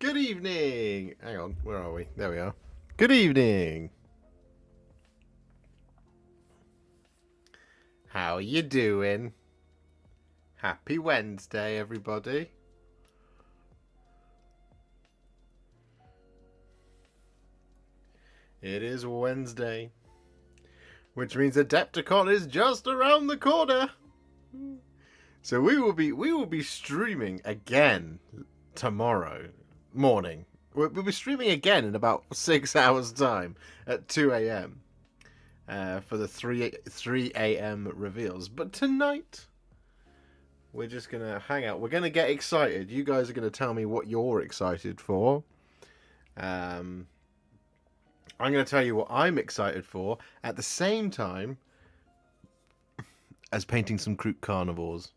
Good evening. Hang on, where are we? There we are. Good evening. How you doing? Happy Wednesday, everybody. It is Wednesday, which means Adepticon is just around the corner. So we will be streaming again tomorrow morning. We'll be streaming again in about 6 hours time at 2 a.m. For the 3 a.m. reveals. But tonight we're just gonna hang out. We're gonna get excited. You guys are gonna tell me what you're excited for. I'm going to tell you what I'm excited for at the same time as painting some Kroot Carnivores.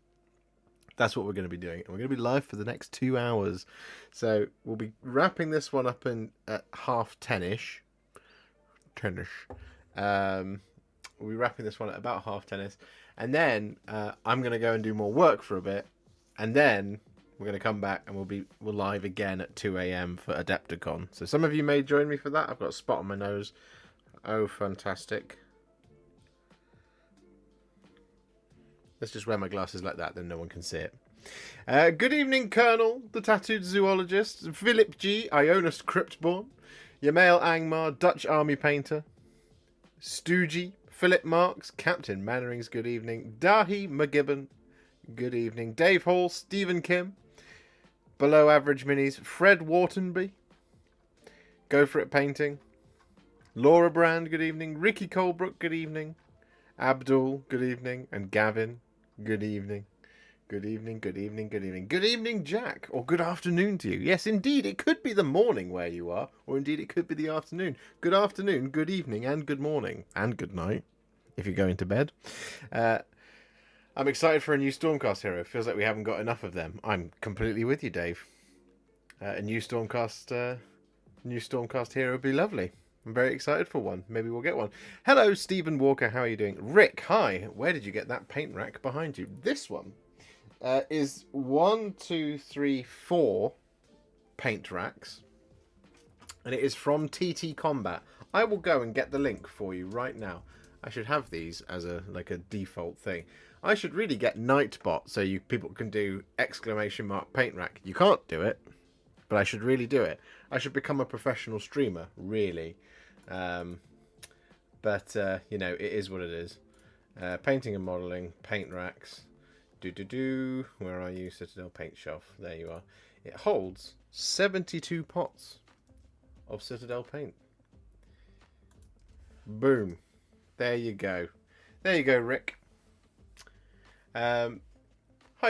That's what we're going to be doing. And we're going to be live for the next 2 hours. So we'll be wrapping this one up at half 10ish. 10ish. We'll be wrapping this one at about half 10ish. And then I'm going to go and do more work for a bit. And then we're going to come back and we're live again at 2 a.m. for Adepticon. So some of you may join me for that. I've got a spot on my nose. Oh, fantastic. Let's just wear my glasses like that, then no one can see it. Good evening, Colonel, the tattooed zoologist, Philip G, Ionis Cryptborn, Yamail Angmar, Dutch Army Painter, Stoogie, Philip Marks, Captain Mannerings, good evening, Dahi McGibbon, good evening, Dave Hall, Stephen Kim, Below Average Minis, Fred Whartonby, Go For It Painting, Laura Brand, good evening, Ricky Colebrook, good evening, Abdul, good evening, and Gavin, good evening. Good evening, good evening, good evening. Good evening, Jack, or good afternoon to you. Yes, indeed, it could be the morning where you are, or indeed it could be the afternoon. Good afternoon, good evening, and good morning, and good night, if you're going to bed. I'm excited for a new Stormcast hero. Feels like we haven't got enough of them. I'm completely with you, Dave. A new Stormcast hero would be lovely. I'm very excited for one. Maybe we'll get one. Hello, Stephen Walker. How are you doing? Rick, hi. Where did you get that paint rack behind you? This one is 1, 2, 3, 4 paint racks. And it is from TT Combat. I will go and get the link for you right now. I should have these as a default thing. I should really get Nightbot so people can do ! Paint rack. You can't do it, but I should really do it. I should become a professional streamer, really. But you know, it is what it is. Painting and modelling, paint racks. Where are you? Citadel paint shelf. There you are. It holds 72 pots of Citadel paint. Boom. There you go. There you go, Rick. Hi,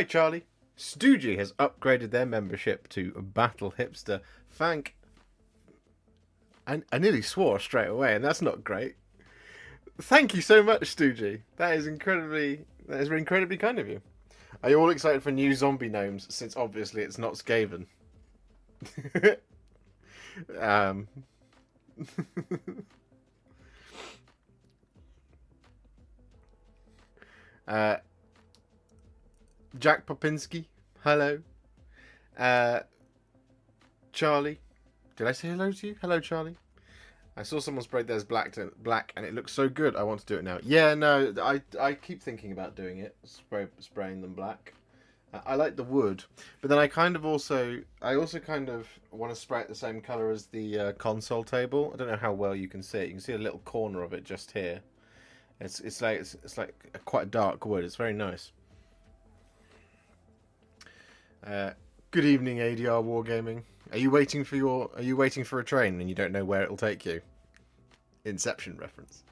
Charlie. Stoogie has upgraded their membership to Battle Hipster. I nearly swore straight away, and that's not great. Thank you so much, Stoogie. That is incredibly kind of you. Are you all excited for new zombie gnomes? Since obviously it's not Skaven. Jack Popinski, hello. Charlie, did I say hello to you? Hello, Charlie. I saw someone sprayed theirs black and it looks so good. I want to do it now. Yeah, no, I keep thinking about doing it, spraying them black. I like the wood, but then I also kind of want to spray it the same color as the console table. I don't know how well you can see it. You can see a little corner of it just here. It's like quite a dark wood. It's very nice. Good evening, ADR Wargaming. Are you waiting for a train and you don't know where it'll take you? Inception reference.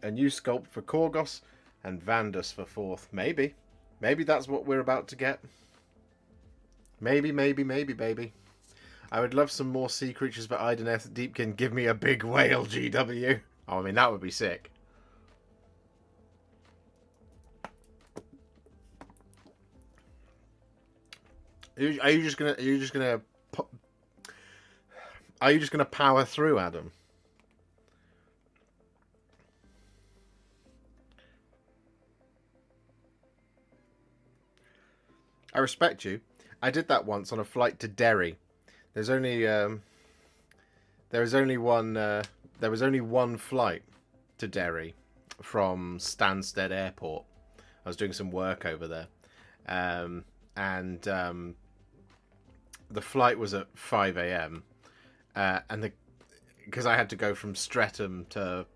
A new sculpt for Korgos and Vandus for 4th. Maybe that's what we're about to get. Maybe, baby. I would love some more sea creatures for Ideneth. Deepkin, give me a big whale, GW. Oh, I mean, that would be sick. Are you just gonna power through, Adam? I respect you. I did that once on a flight to Derry. There's only there was only one there was only one flight to Derry from Stansted Airport. I was doing some work over there, and the flight was at 5 a.m. And because I had to go from Streatham to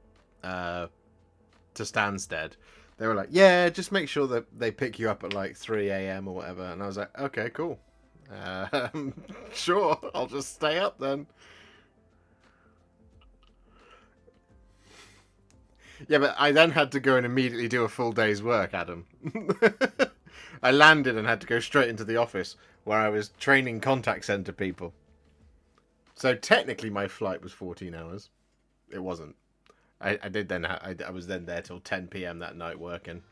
Stansted, they were like, "Yeah, just make sure that they pick you up at like 3 a.m. or whatever." And I was like, "Okay, cool, sure, I'll just stay up then." Yeah, but I then had to go and immediately do a full day's work, Adam. I landed and had to go straight into the office where I was training contact center people. So technically my flight was 14 hours. It wasn't. I did then. I was then there till 10 p.m. that night working.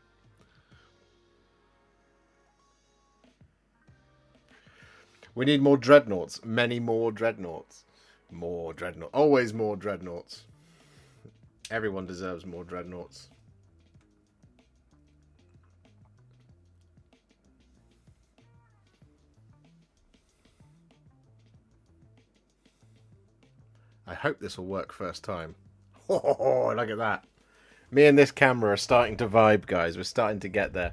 We need more dreadnoughts. Many more dreadnoughts. More dreadnoughts. Always more dreadnoughts. Everyone deserves more dreadnoughts. I hope this will work first time. Oh, look at that. Me and this camera are starting to vibe, guys. We're starting to get there.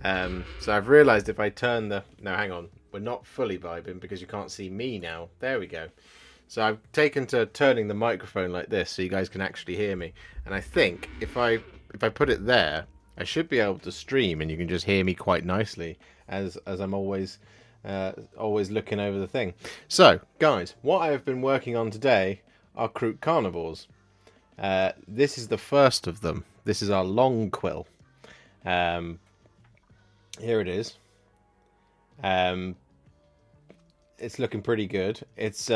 So I've realised if I turn the... No, hang on. We're not fully vibing because you can't see me now. There we go. So I've taken to turning the microphone like this so you guys can actually hear me. And I think if I put it there, I should be able to stream and you can just hear me quite nicely as I'm always looking over the thing. So, guys, what I have been working on today are Kroot Carnivores. This is the first of them. This is our long quill. Here it is. It's looking pretty good. It's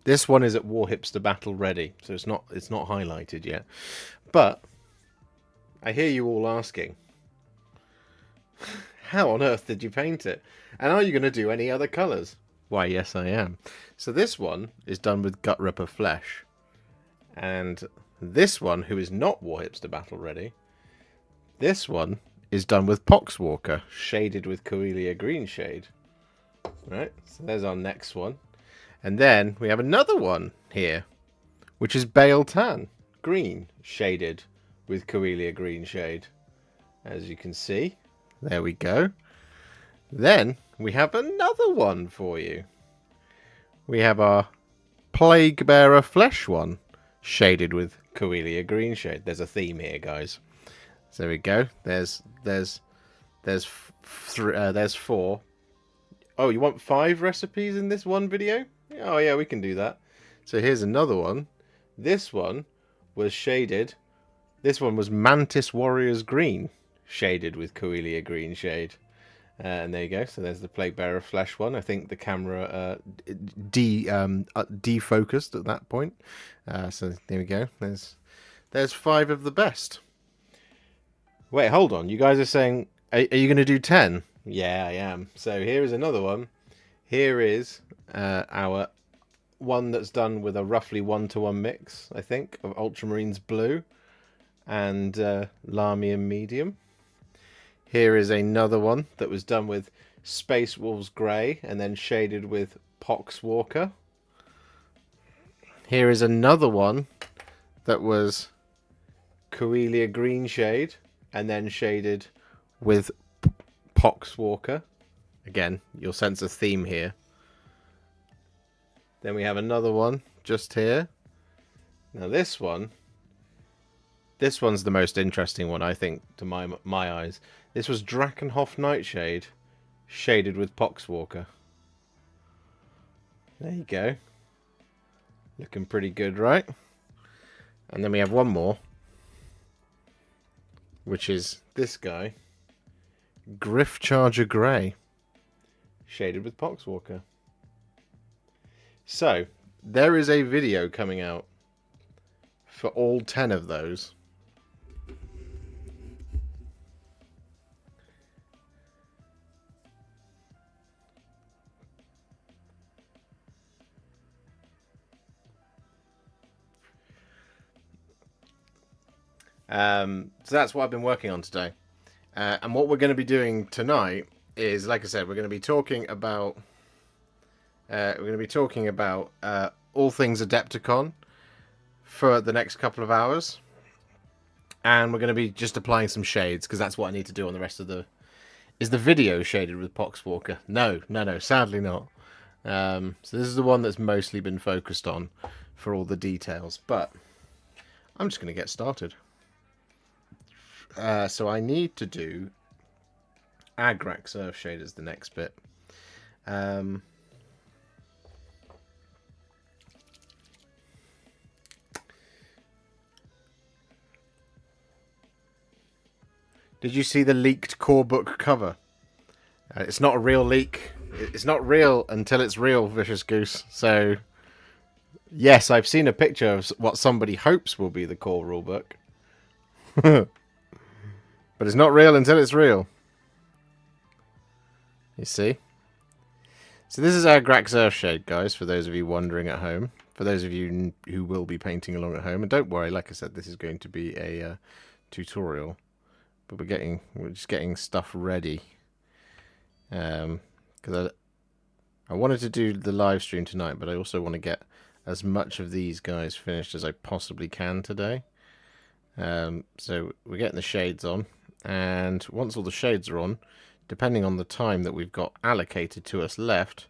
this one is at Warhipster Battle Ready, so it's not highlighted yet. But I hear you all asking, how on earth did you paint it? And are you going to do any other colours? Why, yes, I am. So this one is done with Gut Ripper Flesh. And this one, who is not Warhipster Battle Ready, this one is done with Poxwalker, shaded with Coelia Green Shade. Right, so there's our next one. And then we have another one here, which is Bale Tan, green, shaded with Coelia Green Shade. As you can see, there we go. Then we have another one for you. We have our Plague Bearer Flesh one, shaded with Coelia Green Shade. There's a theme here, guys. So there we go. There's four. Oh, you want 5 recipes in this one video? Oh yeah, we can do that. So here's another one. This one was shaded. This one was Mantis Warriors Green, shaded with Coelia Green Shade. And there you go. So there's the Plague Bearer Flesh one. I think the camera defocused at that point. So there we go. There's 5 of the best. Wait, hold on. You guys are saying, are you going to do 10? Yeah, I am. So here is another one. Here is our one that's done with a roughly 1-to-1 mix, I think, of Ultramarines Blue and Lamium Medium. Here is another one that was done with Space Wolves Grey and then shaded with Poxwalker. Here is another one that was Coelia Green Shade and then shaded with Poxwalker. Again, you'll sense a theme here. Then we have another one just here. Now this one's the most interesting one, I think, to my eyes. This was Drakenhof Nightshade, shaded with Poxwalker. There you go. Looking pretty good, right? And then we have one more, which is this guy, Griff Charger Grey, shaded with Poxwalker. So, there is a video coming out for all 10 of those. So that's what I've been working on today. And what we're going to be doing tonight is, like I said, we're going to be talking about all things Adepticon for the next couple of hours, and we're going to be just applying some shades because that's what I need to do on the rest of the. Is the video shaded with Poxwalker? No, sadly not. So this is the one that's mostly been focused on for all the details, but I'm just going to get started. So I need to do Agrax Earthshade as the next bit. Did you see the leaked core book cover? It's not a real leak. It's not real until it's real, Vicious Goose. So, yes, I've seen a picture of what somebody hopes will be the core rulebook. But it's not real until it's real. You see? So this is our Agrax Earthshade, guys, for those of you wondering at home. For those of you who will be painting along at home. And don't worry, like I said, this is going to be a tutorial. But we're just getting stuff ready. Because I wanted to do the live stream tonight, but I also want to get as much of these guys finished as I possibly can today. So we're getting the shades on, and once all the shades are on, depending on the time that we've got allocated to us left,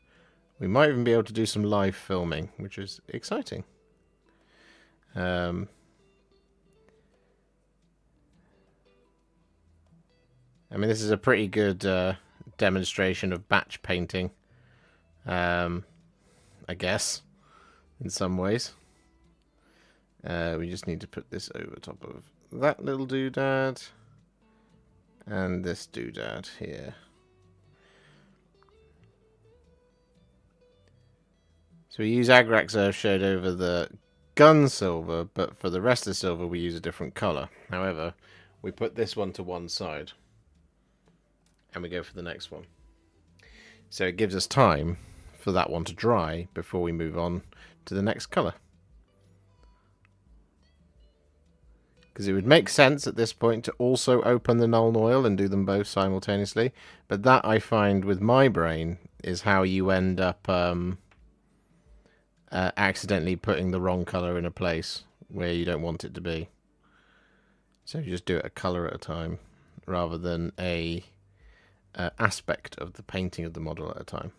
we might even be able to do some live filming, which is exciting. I mean, this is a pretty good demonstration of batch painting, I guess, in some ways. We just need to put this over top of that little doodad and this doodad here. So we use Agrax Earthshade over the gun silver, but for the rest of the silver we use a different colour. However, we put this one to one side and we go for the next one. So it gives us time for that one to dry before we move on to the next colour. Because it would make sense at this point to also open the Nuln Oil and do them both simultaneously. But that, I find, with my brain, is how you end up accidentally putting the wrong colour in a place where you don't want it to be. So you just do it a colour at a time, rather than a aspect of the painting of the model at a time.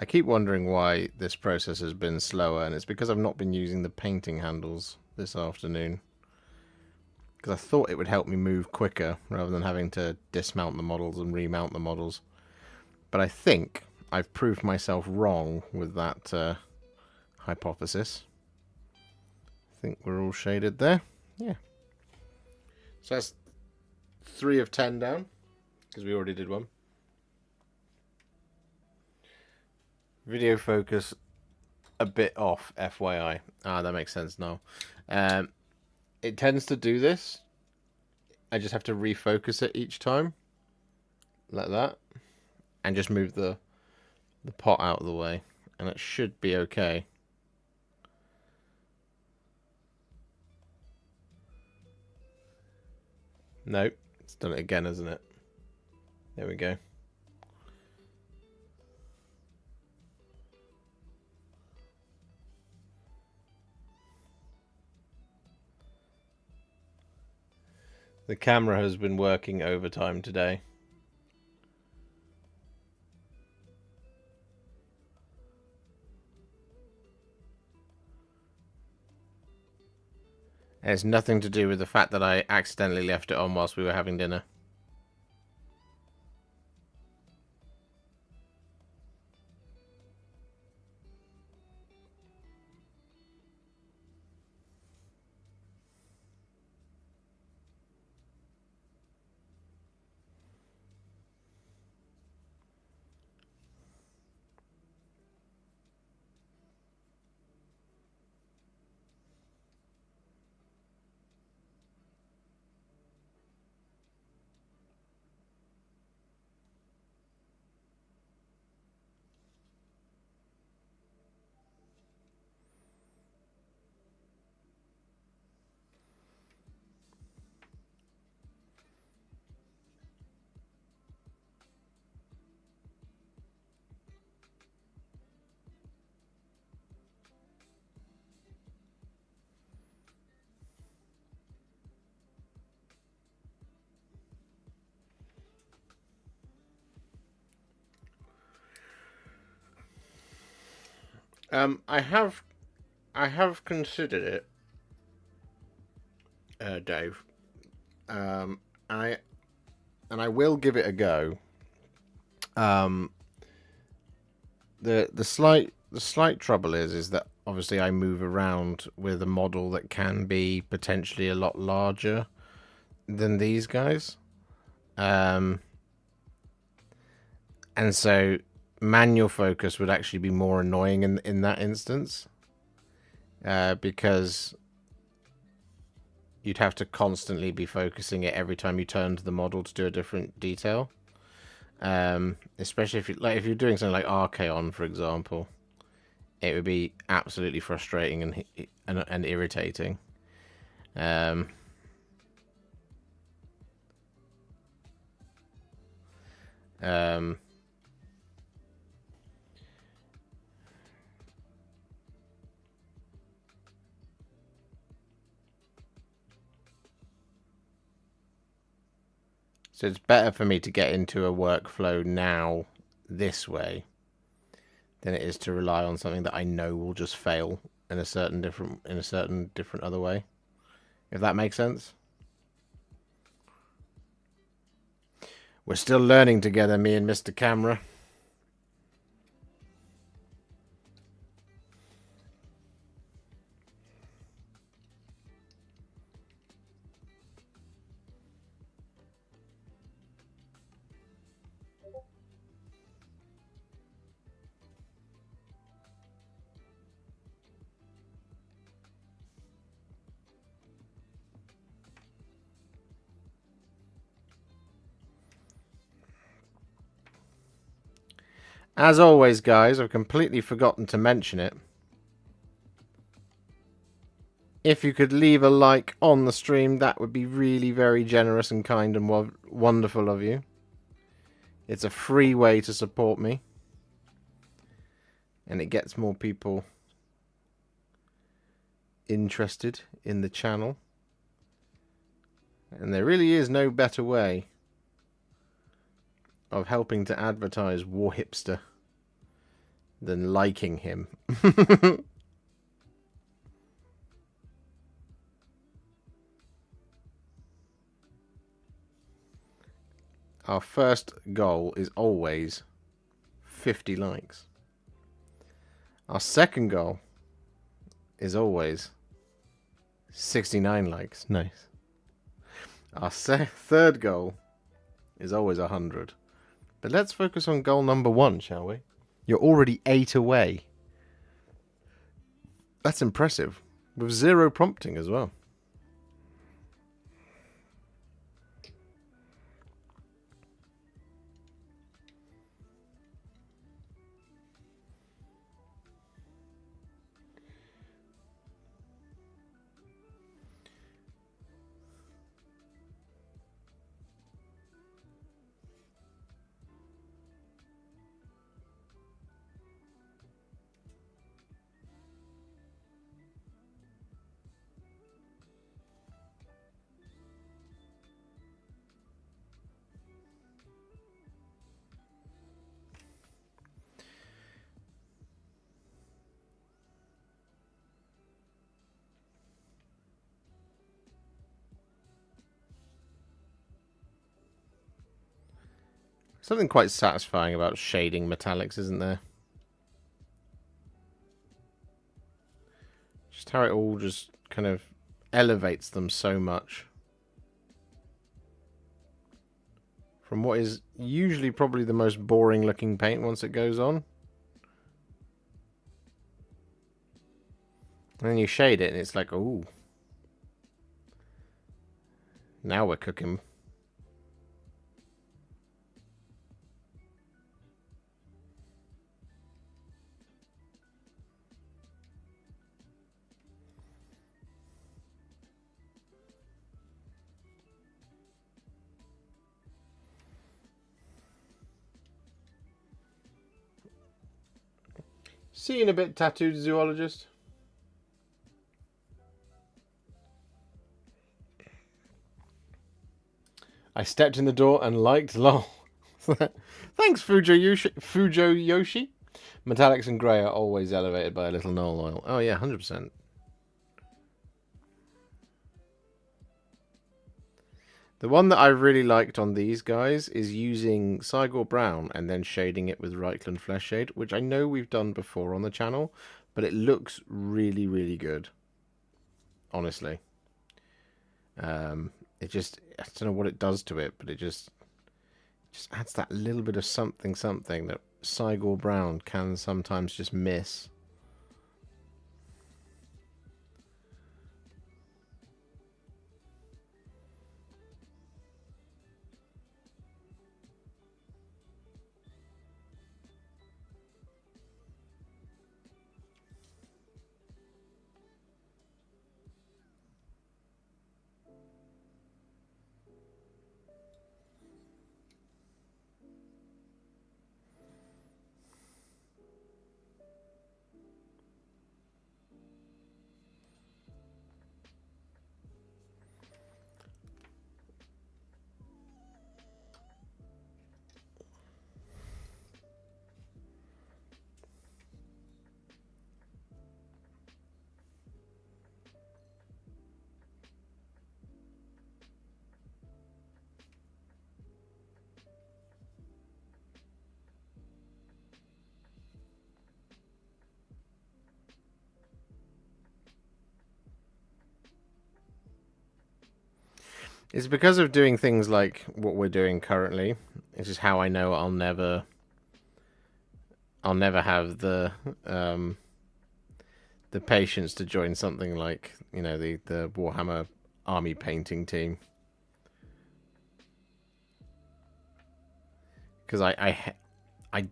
I keep wondering why this process has been slower, and it's because I've not been using the painting handles this afternoon. Because I thought it would help me move quicker, rather than having to dismount the models and remount the models. But I think I've proved myself wrong with that hypothesis. I think we're all shaded there. Yeah. So that's 3 of 10 down, because we already did one. Video focus a bit off, FYI. Ah, that makes sense now. It tends to do this. I just have to refocus it each time. Like that. And just move the pot out of the way. And it should be okay. Nope. It's done it again, isn't it? There we go. The camera has been working overtime today. It has nothing to do with the fact that I accidentally left it on whilst we were having dinner. I have considered it, Dave. I and I will give it a go. Um, the slight trouble is that obviously I move around with a model that can be potentially a lot larger than these guys. And so manual focus would actually be more annoying in that instance, because you'd have to constantly be focusing it every time you turned the model to do a different detail. Especially if you're doing something like Archaon, for example, it would be absolutely frustrating and irritating. Um, um, so it's better for me to get into a workflow now this way than it is to rely on something that I know will just fail in a certain different other way. If that makes sense. We're still learning together, me and Mr. Camera. As always, guys, I've completely forgotten to mention it. If you could leave a like on the stream, that would be really very generous and kind and wonderful of you. It's a free way to support me, and it gets more people interested in the channel. And there really is no better way of helping to advertise Warhipster than liking him. Our first goal is always 50 likes. Our second goal is always 69 likes. Nice. Our third goal is always 100. But let's focus on goal number 1, shall we? You're already 8 away. That's impressive. With 0 prompting as well. Something quite satisfying about shading metallics, isn't there? Just how it all just kind of elevates them so much. From what is usually probably the most boring looking paint once it goes on. And then you shade it and it's like, ooh. Now we're cooking. See you in a bit, tattooed zoologist. I stepped in the door and liked lol. Thanks, Fujo Yoshi. Metallics and grey are always elevated by a little Knoll oil. Oh yeah, 100%. The one that I really liked on these guys is using Cygor Brown and then shading it with Reichland Flesh Shade, which I know we've done before on the channel, but it looks really, really good. Honestly. It just, I don't know what it does to it, but it just adds that little bit of something that Cygor Brown can sometimes just miss. It's because of doing things like what we're doing currently. It's just how I know I'll never have the patience to join something like, you know, the Warhammer army painting team. Because I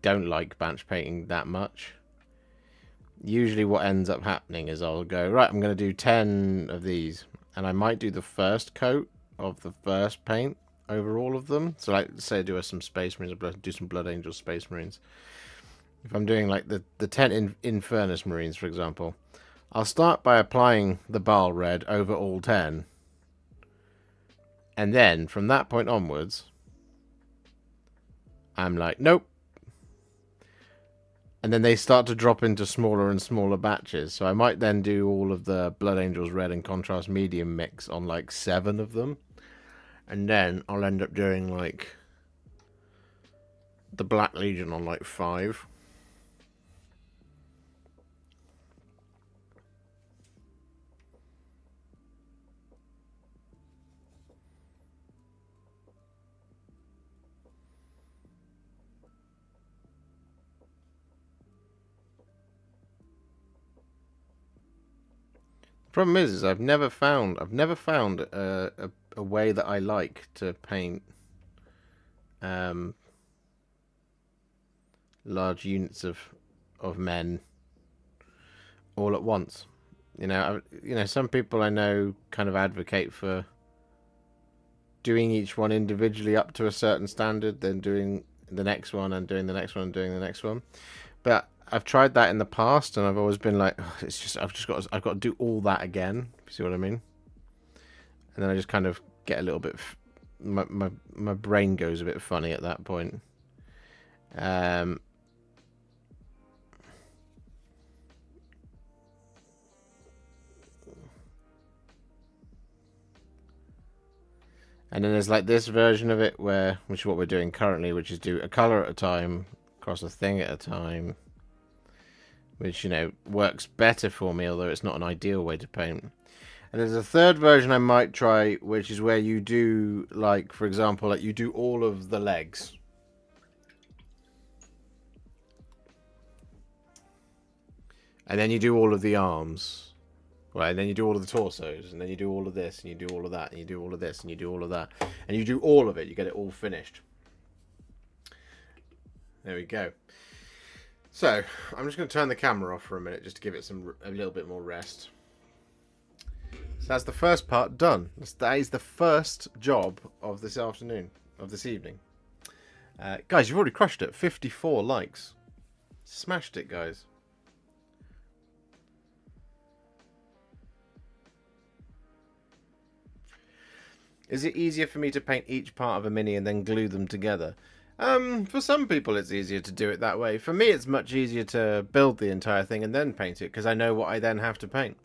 don't like bench painting that much. Usually what ends up happening is I'll go, right, I'm going to do 10 of these. And I might do the first coat of the first paint over all of them. So like, say I do some Space Marines, or do some Blood Angel Space Marines. If I'm doing like the 10 Infernus Marines, for example, I'll start by applying the Baal Red over all 10. And then from that point onwards, I'm like, nope. And then they start to drop into smaller and smaller batches. So I might then do all of the Blood Angels Red and Contrast Medium mix on like 7 of them. And then I'll end up doing like the Black Legion on like 5. Problem is I've never found a way that I like to paint large units of men all at once. You know, some people I know kind of advocate for doing each one individually up to a certain standard, then doing the next one and doing the next one and doing the next one. But I've tried that in the past, and I've always been like, oh, it's just I've got to do all that again. If you see what I mean? And then I just kind of get a little bit, my brain goes a bit funny at that point. And then there's like this version of it which is what we're doing currently, which is do a color at a time, across a thing at a time. Which, you know, works better for me, although it's not an ideal way to paint. And there's a third version I might try, which is where you do, like, for example, like you do all of the legs. And then you do all of the arms. Right, and then you do all of the torsos, and then you do all of this, and you do all of that, and you do all of this, and you do all of that. And you do all of it, you get it all finished. There we go. So, I'm just going to turn the camera off for a minute just to give it a little bit more rest. So that's the first part done. That is the first job of this afternoon, of this evening. Guys, you've already crushed it. 54 likes. Smashed it, guys. Is it easier for me to paint each part of a mini and then glue them together? For some people, it's easier to do it that way. For me, it's much easier to build the entire thing and then paint it, because I know what I then have to paint.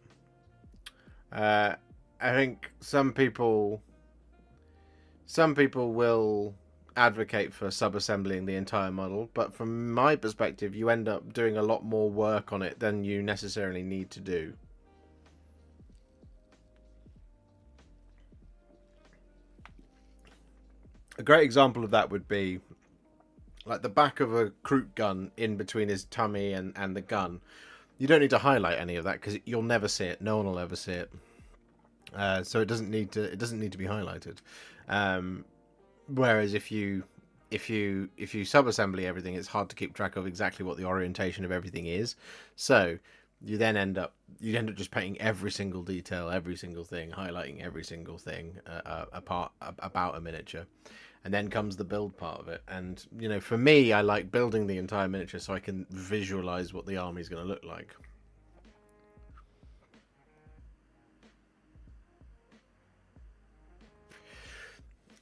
I think some people will advocate for sub-assembling the entire model, but from my perspective, you end up doing a lot more work on it than you necessarily need to do. A great example of that would be like the back of a Kroot gun in between his tummy and the gun. You don't need to highlight any of that because you'll never see it. No one will ever see it. So it doesn't need to be highlighted. Whereas if you sub-assembly everything, it's hard to keep track of exactly what the orientation of everything is. So you then end up just painting every single detail, every single thing, highlighting every single thing about a miniature. And then comes the build part of it. And, you know, for me, I like building the entire miniature so I can visualize what the army is going to look like.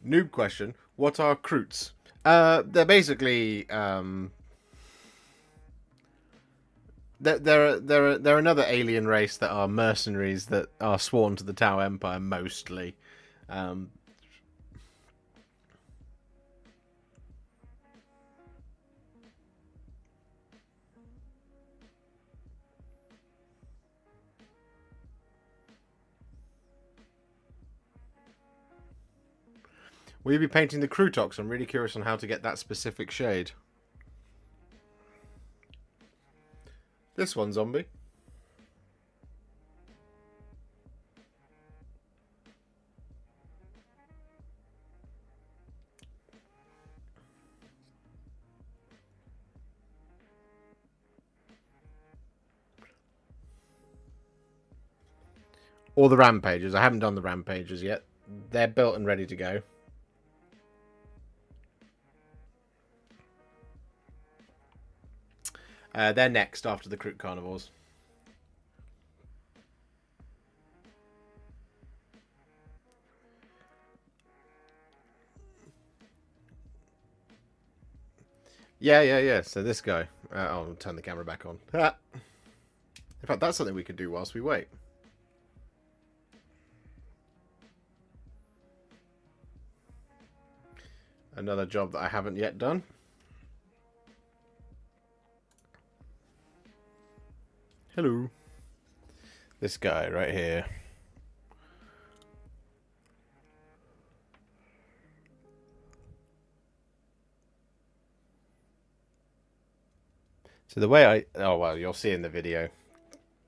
Noob question. What are Kroots? They're basically... They're another alien race that are mercenaries that are sworn to the Tau Empire, mostly. Will you be painting the Krootox? I'm really curious on how to get that specific shade. This one, zombie. Or the Rampagers. I haven't done the Rampagers yet. They're built and ready to go. They're next after the Kroot Carnivores. Yeah. So this guy. I'll turn the camera back on. In fact, that's something we could do whilst we wait. Another job that I haven't yet done. Hello. This guy right here. So the way I... Oh, well, you'll see in the video.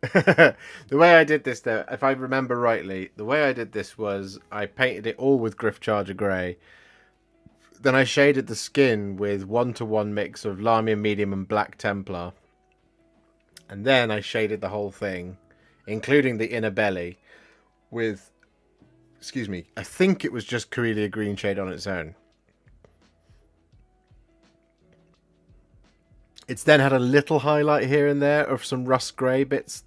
The way I did this, though, if I remember rightly, the way I did this was I painted it all with Griff Charger Grey. Then I shaded the skin with 1-to-1 mix of Lamia Medium and Black Templar. And then I shaded the whole thing, including the inner belly, with, excuse me, I think it was just Corellia Green shade on its own. It's then had a little highlight here and there of some rust grey bits,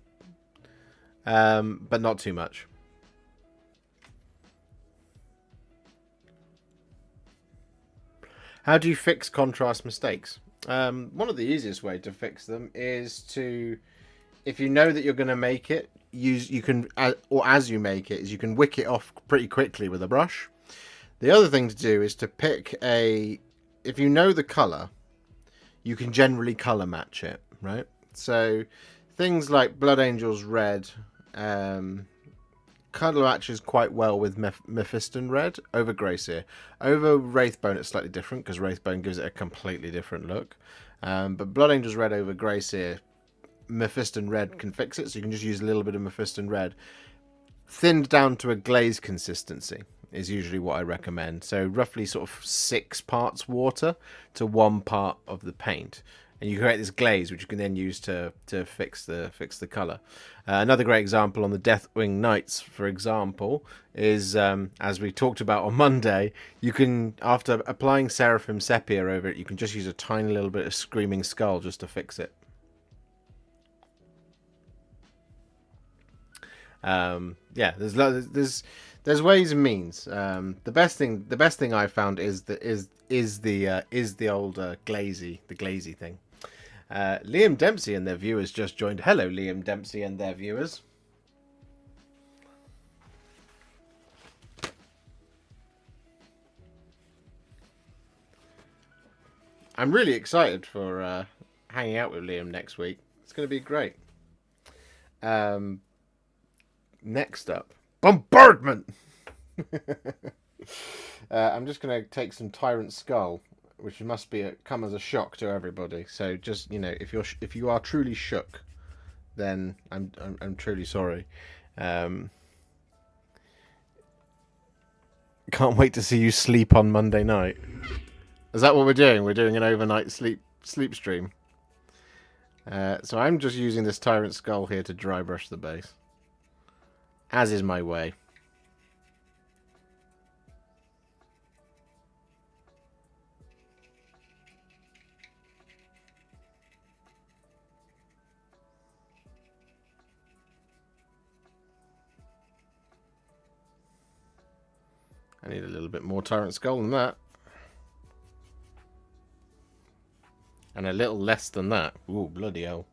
but not too much. How do you fix contrast mistakes? One of the easiest way to fix them is to, if you know that you're going to make it, you can wick it off pretty quickly with a brush. The other thing to do is to pick if you know the colour, you can generally colour match it, right? So things like Blood Angel's red colour matches quite well with Mephiston red over Greyseer. Over Wraithbone it's slightly different because Wraithbone gives it a completely different look. But Blood Angel's red over Greyseer, Mephiston red can fix it, so you can just use a little bit of Mephiston red. Thinned down to a glaze consistency is usually what I recommend. So roughly sort of 6 parts water to 1 part of the paint. And you create this glaze, which you can then use to fix the colour. Another great example on the Deathwing Knights, for example, is as we talked about on Monday. You can, after applying Seraphim Sepia over it, you can just use a tiny little bit of Screaming Skull just to fix it. Yeah, there's ways and means. The best thing I found is the old glazy thing. Liam Dempsey and their viewers just joined. Hello, Liam Dempsey and their viewers. I'm really excited for hanging out with Liam next week. It's going to be great. Next up, bombardment. I'm just going to take some Tyrant Skull, which must come as a shock to everybody. So just if you are truly shook, then I'm truly sorry. Can't wait to see you sleep on Monday night. Is that what we're doing? We're doing an overnight sleep stream. So I'm just using this Tyrant Skull here to dry brush the base, as is my way. I need a little bit more Tyrant Skull than that. And a little less than that. Ooh, bloody hell.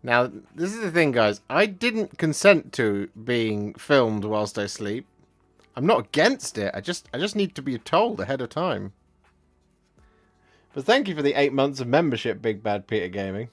Now, this is the thing, guys. I didn't consent to being filmed whilst I sleep. I'm not against it. I just need to be told ahead of time. But thank you for the 8 months of membership, Big Bad Peter Gaming.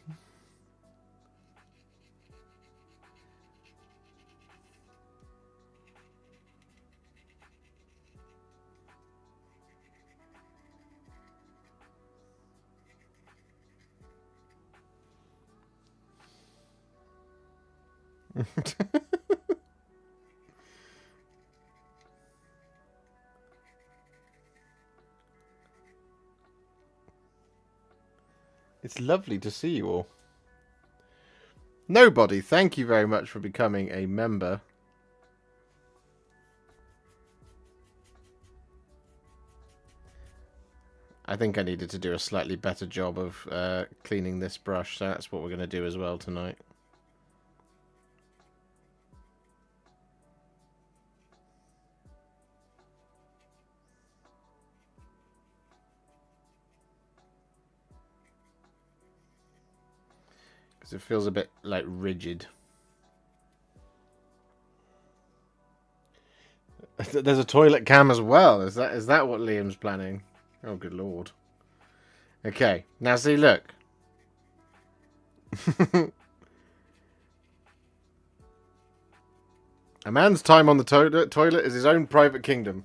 It's lovely to see you all. Nobody, thank you very much for becoming a member. I think I needed to do a slightly better job of cleaning this brush, so that's what we're going to do as well tonight. Because it feels a bit, like, rigid. There's a toilet cam as well. Is that what Liam's planning? Oh, good lord. Okay, now see, look. A man's time on the toilet is his own private kingdom.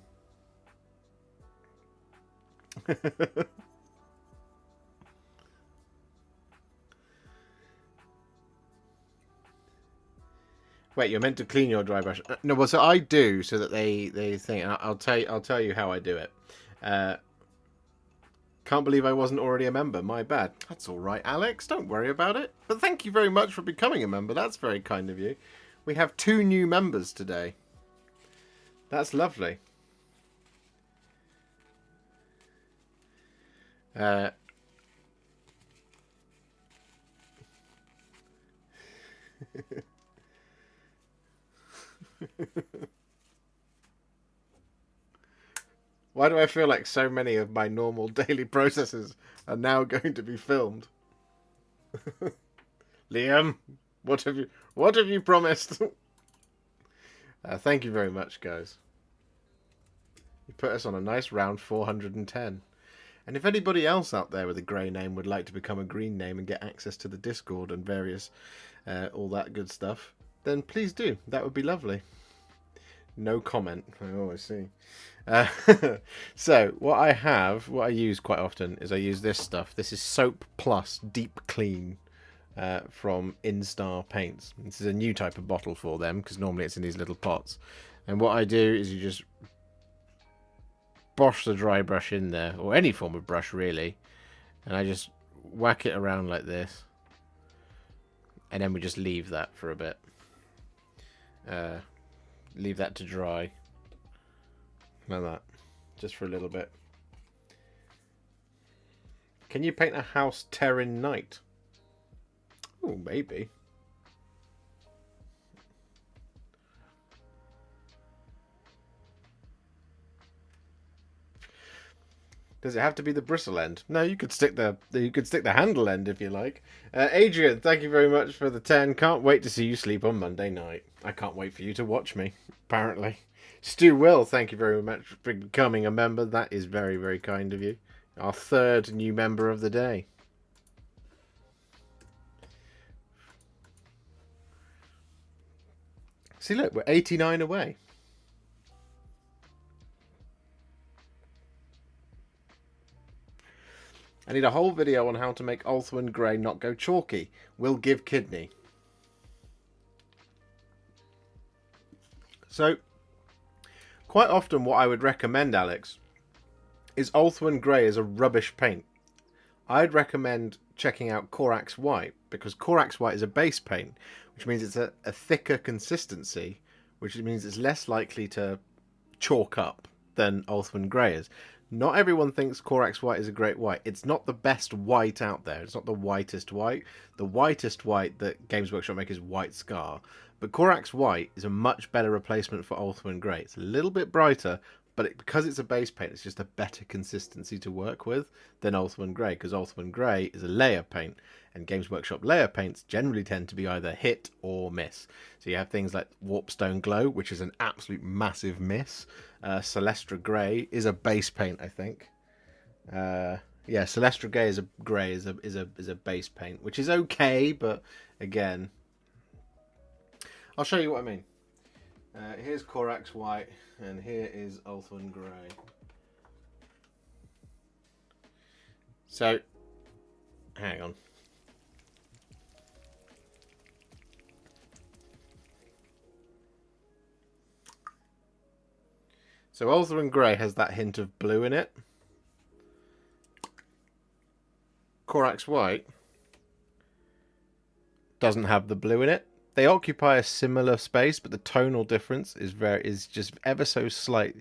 Wait, you're meant to clean your dry brush. No, well, so I do, so that they think. I'll tell you how I do it. Can't believe I wasn't already a member. My bad. That's all right, Alex. Don't worry about it. But thank you very much for becoming a member. That's very kind of you. We have 2 new members today. That's lovely. Why do I feel like so many of my normal daily processes are now going to be filmed? Liam, what have you promised? Thank you very much, guys. You put us on a nice round 410. And if anybody else out there with a grey name would like to become a green name and get access to the Discord and various all that good stuff, then please do. That would be lovely. No comment. Oh, I see. So what I use quite often is I use this stuff. This is Soap Plus Deep Clean from Instar Paints. This is a new type of bottle for them because normally it's in these little pots. And what I do is you just bosh the dry brush in there, or any form of brush really, and I just whack it around like this, and then we just leave that for a bit. Leave that to dry like that, just for a little bit. Can you paint a house Terran Knight? Oh, maybe. Does it have to be the bristle end? No, you could stick the handle end if you like. Adrian, thank you very much for the 10. Can't wait to see you sleep on Monday night. I can't wait for you to watch me, apparently. Stu Will, thank you very much for becoming a member. That is very, very kind of you. Our 3rd new member of the day. See, look, we're 89 away. I need a whole video on how to make Ulthuan Grey not go chalky. Will give kidney. So, quite often what I would recommend, Alex, is Ulthuan Grey is a rubbish paint. I'd recommend checking out Corax White, because Corax White is a base paint, which means it's a thicker consistency, which means it's less likely to chalk up than Ulthuan Grey is. Not everyone thinks Corax White is a great white. It's not the best white out there. It's not the whitest white. The whitest white that Games Workshop make is White Scar. But Corax White is a much better replacement for Ulthuan Grey. It's a little bit brighter, but because it's a base paint, it's just a better consistency to work with than Ulthuan Grey, because Ulthuan Grey is a layer paint, and Games Workshop layer paints generally tend to be either hit or miss. So you have things like Warpstone Glow, which is an absolute massive miss. Celestra Grey is a base paint, I think. Yeah, Celestra Grey is a base paint, which is okay, but again, I'll show you what I mean. Here's Corax White, and here is Ulthuan Grey. So, hang on. So Ulthuan Grey has that hint of blue in it. Corax White doesn't have the blue in it. They occupy a similar space, but the tonal difference is just ever so slight.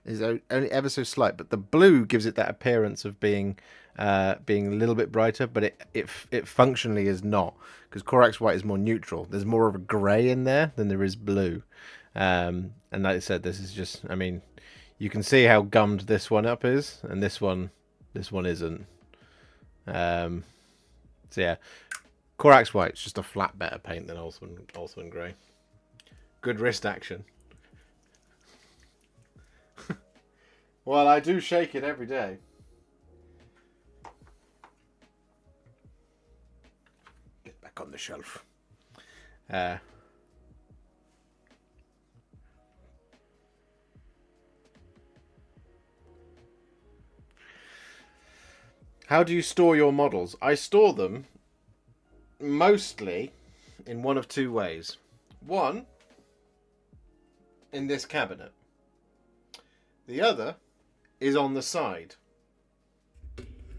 Is only ever so slight, but the blue gives it that appearance of being a little bit brighter, but it functionally is not, because Corax White is more neutral. There's more of a grey in there than there is blue, and like I said, this is just, I mean, you can see how gummed this one up is, and this one isn't. So yeah. Corax White's just a flat better paint than Ulthuan Grey. Good wrist action. Well, I do shake it every day. Get back on the shelf. How do you store your models? I store them mostly in one of two ways. One, in this cabinet. The other is on the side,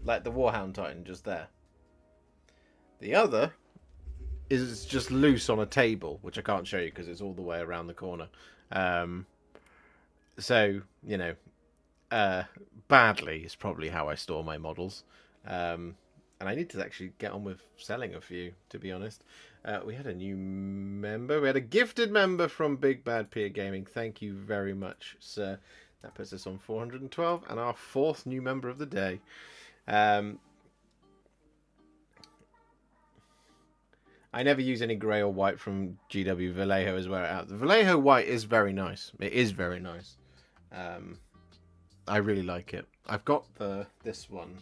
like the Warhound Titan just there. The other is just loose on a table, which I can't show you because it's all the way around the corner. So, you know, badly is probably how I store my models. And I need to actually get on with selling a few, to be honest. We had a new member. We had a gifted member from Big Bad Peer Gaming. Thank you very much, sir. That puts us on 412 and our 4th new member of the day. I never use any grey or white from GW. Vallejo is where it out. The Vallejo white is very nice. It is very nice. I really like it. I've got this one.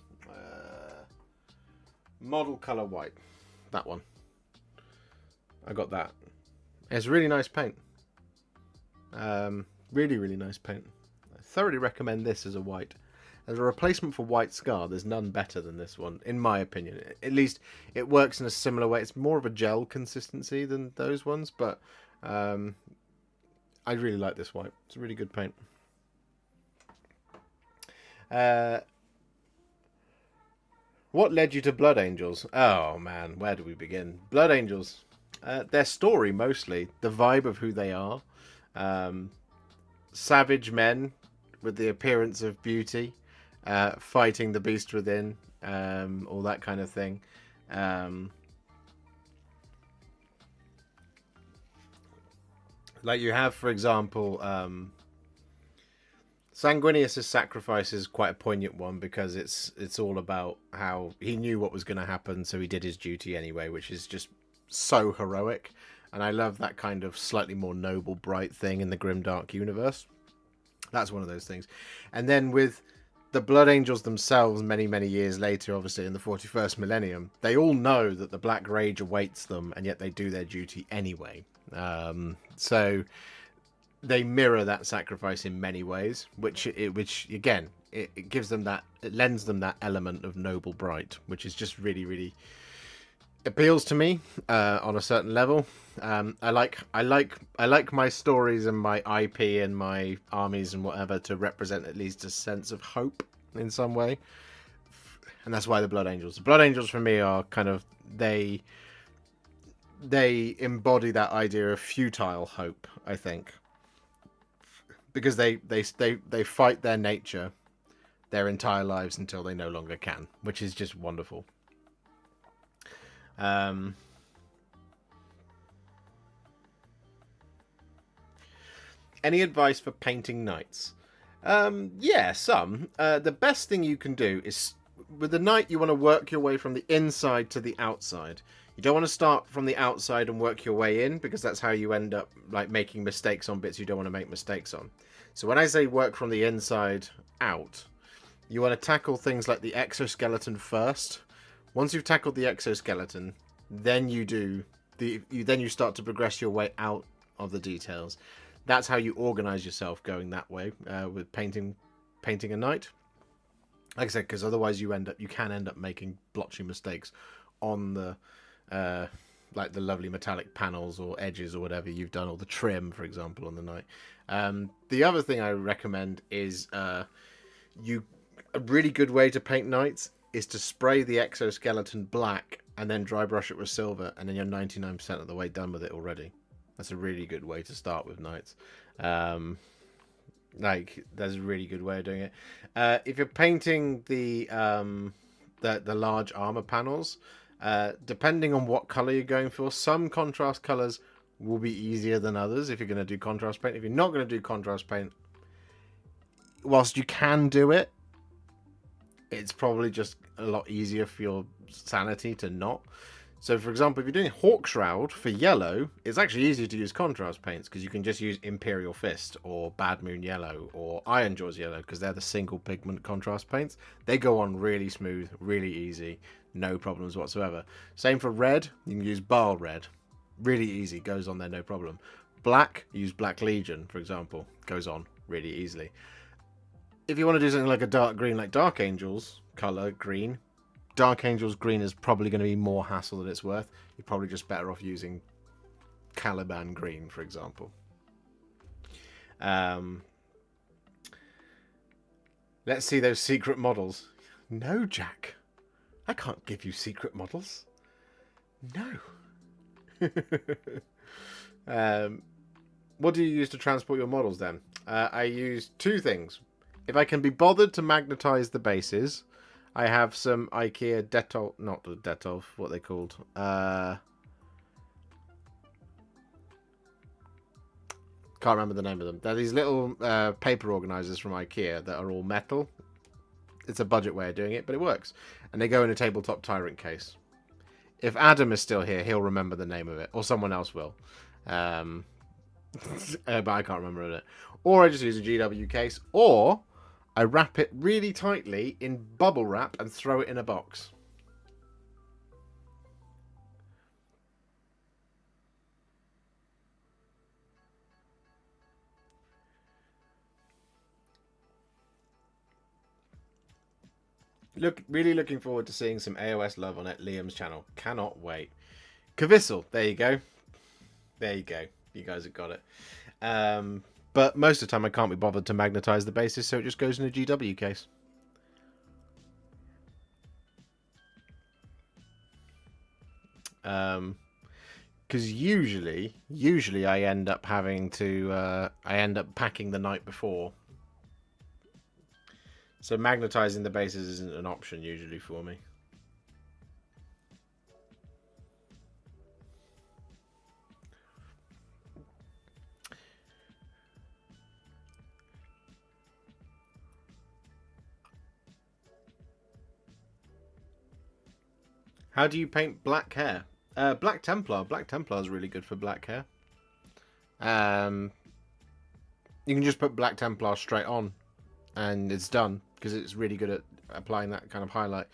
Model Color White. That one. I got that. It's really nice paint. Really, really nice paint. I thoroughly recommend this as a white. As a replacement for White Scar, there's none better than this one, in my opinion. At least it works in a similar way. It's more of a gel consistency than those ones, but I really like this white. It's a really good paint. What led you to Blood Angels? Oh man, where do we begin? Blood Angels, their story mostly, the vibe of who they are. Savage men with the appearance of beauty, fighting the beast within. all that kind of thing. Like you have, for example, Sanguinius' sacrifice is quite a poignant one because it's all about how he knew what was going to happen, so he did his duty anyway, which is just so heroic. And I love that kind of slightly more noble, bright thing in the grimdark universe. That's one of those things. And then with the Blood Angels themselves, many, many years later, obviously in the 41st millennium, they all know that the Black Rage awaits them, and yet they do their duty anyway. So they mirror that sacrifice in many ways, which again, it gives them that, it lends them that element of noble bright, which is just really, really appeals to me on a certain level. I like my stories and my IP and my armies and whatever to represent at least a sense of hope in some way, and that's why the Blood Angels for me are kind of, they embody that idea of futile hope, I think, because they fight their nature their entire lives until they no longer can, which is just wonderful. Any advice for painting knights? Yeah, some. The best thing you can do is, with the knight, you want to work your way from the inside to the outside. You don't want to start from the outside and work your way in, because that's how you end up like making mistakes on bits you don't want to make mistakes on. So when I say work from the inside out, you want to tackle things like the exoskeleton first. Once you've tackled the exoskeleton, then you start to progress your way out of the details. That's how you organize yourself going that way with painting a knight. Like I said, because otherwise you can end up making blotchy mistakes on the like the lovely metallic panels or edges or whatever you've done, or the trim, for example, on the knight. The other thing I recommend is a really good way to paint knights is to spray the exoskeleton black and then dry brush it with silver, and then you're 99% of the way done with it already. That's a really good way to start with knights. Like, that's a really good way of doing it. If you're painting the large armor panels, depending on what color you're going for, some contrast colors will be easier than others if you're going to do contrast paint. If you're not going to do contrast paint, whilst you can do it, it's probably just a lot easier for your sanity to not. So, for example, if you're doing Hawkshroud for yellow, it's actually easier to use contrast paints because you can just use Imperial Fist or Bad Moon Yellow or Ironjaw's Yellow, because they're the single pigment contrast paints. They go on really smooth, really easy, no problems whatsoever. Same for red, you can use Baal Red. Really easy, goes on there, no problem. Black, use Black Legion, for example, goes on really easily. If you want to do something like a dark green, like Dark Angels color green, Dark Angels green is probably going to be more hassle than it's worth. You're probably just better off using Caliban green, for example. Let's see those secret models. No, Jack. I can't give you secret models. No. What do you use to transport your models then? I use two things. If I can be bothered to magnetize the bases, I have some IKEA Detolf, not the Detolf, what they called. Can't remember the name of them. They're these little paper organizers from IKEA that are all metal. It's a budget way of doing it, but it works. And they go in a tabletop tyrant case. If Adam is still here, he'll remember the name of it, or someone else will. But I can't remember it. Or I just use a GW case, or I wrap it really tightly in bubble wrap and throw it in a box. Really looking forward to seeing some AOS love on Liam's channel. Cannot wait. Kavissel, there you go. There you go. You guys have got it. But most of the time I can't be bothered to magnetize the bases, so it just goes in a GW case. Because usually I end up having to, I end up packing the night before. So magnetizing the bases isn't an option usually for me. How do you paint black hair? Black Templar. Black Templar is really good for black hair. You can just put Black Templar straight on, and it's done because it's really good at applying that kind of highlight.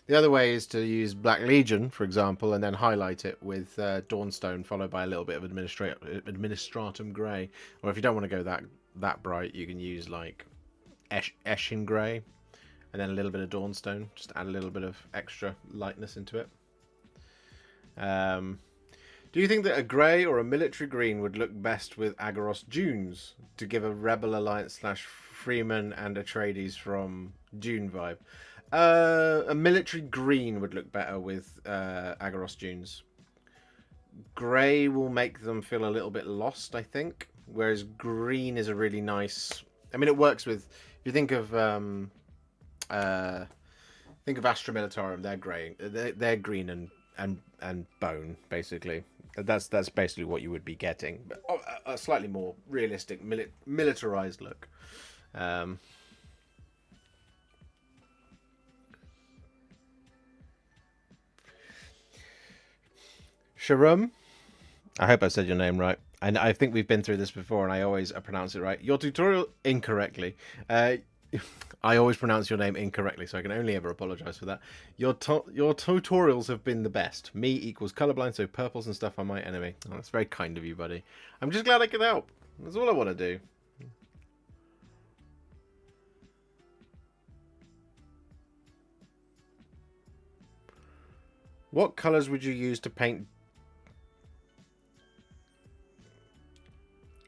The other way is to use Black Legion, for example, and then highlight it with Dawnstone, followed by a little bit of Administratum Grey. Or if you don't want to go that bright, you can use like Eshin Grey, and then a little bit of Dawnstone, just to add a little bit of extra lightness into it. Do you think that a grey or a military green would look best with Agarros Dunes to give a Rebel Alliance / Freeman and Atreides from Dune vibe? A military green would look better with Agarros Dunes. Grey will make them feel a little bit lost, I think, whereas green is a really nice... I mean, it works with... If you think of Astra Militarum, they're grey. They're green and bone, basically. That's basically what you would be getting, but a slightly more realistic, militarized look. Sharum, I hope I said your name right. And I think we've been through this before, and I always pronounce it right. Your tutorial incorrectly. I always pronounce your name incorrectly, so I can only ever apologise for that. Your tutorials have been the best. Me equals colourblind, so purples and stuff are my enemy. Oh, that's very kind of you, buddy. I'm just glad I could help. That's all I want to do. What colours would you use to paint...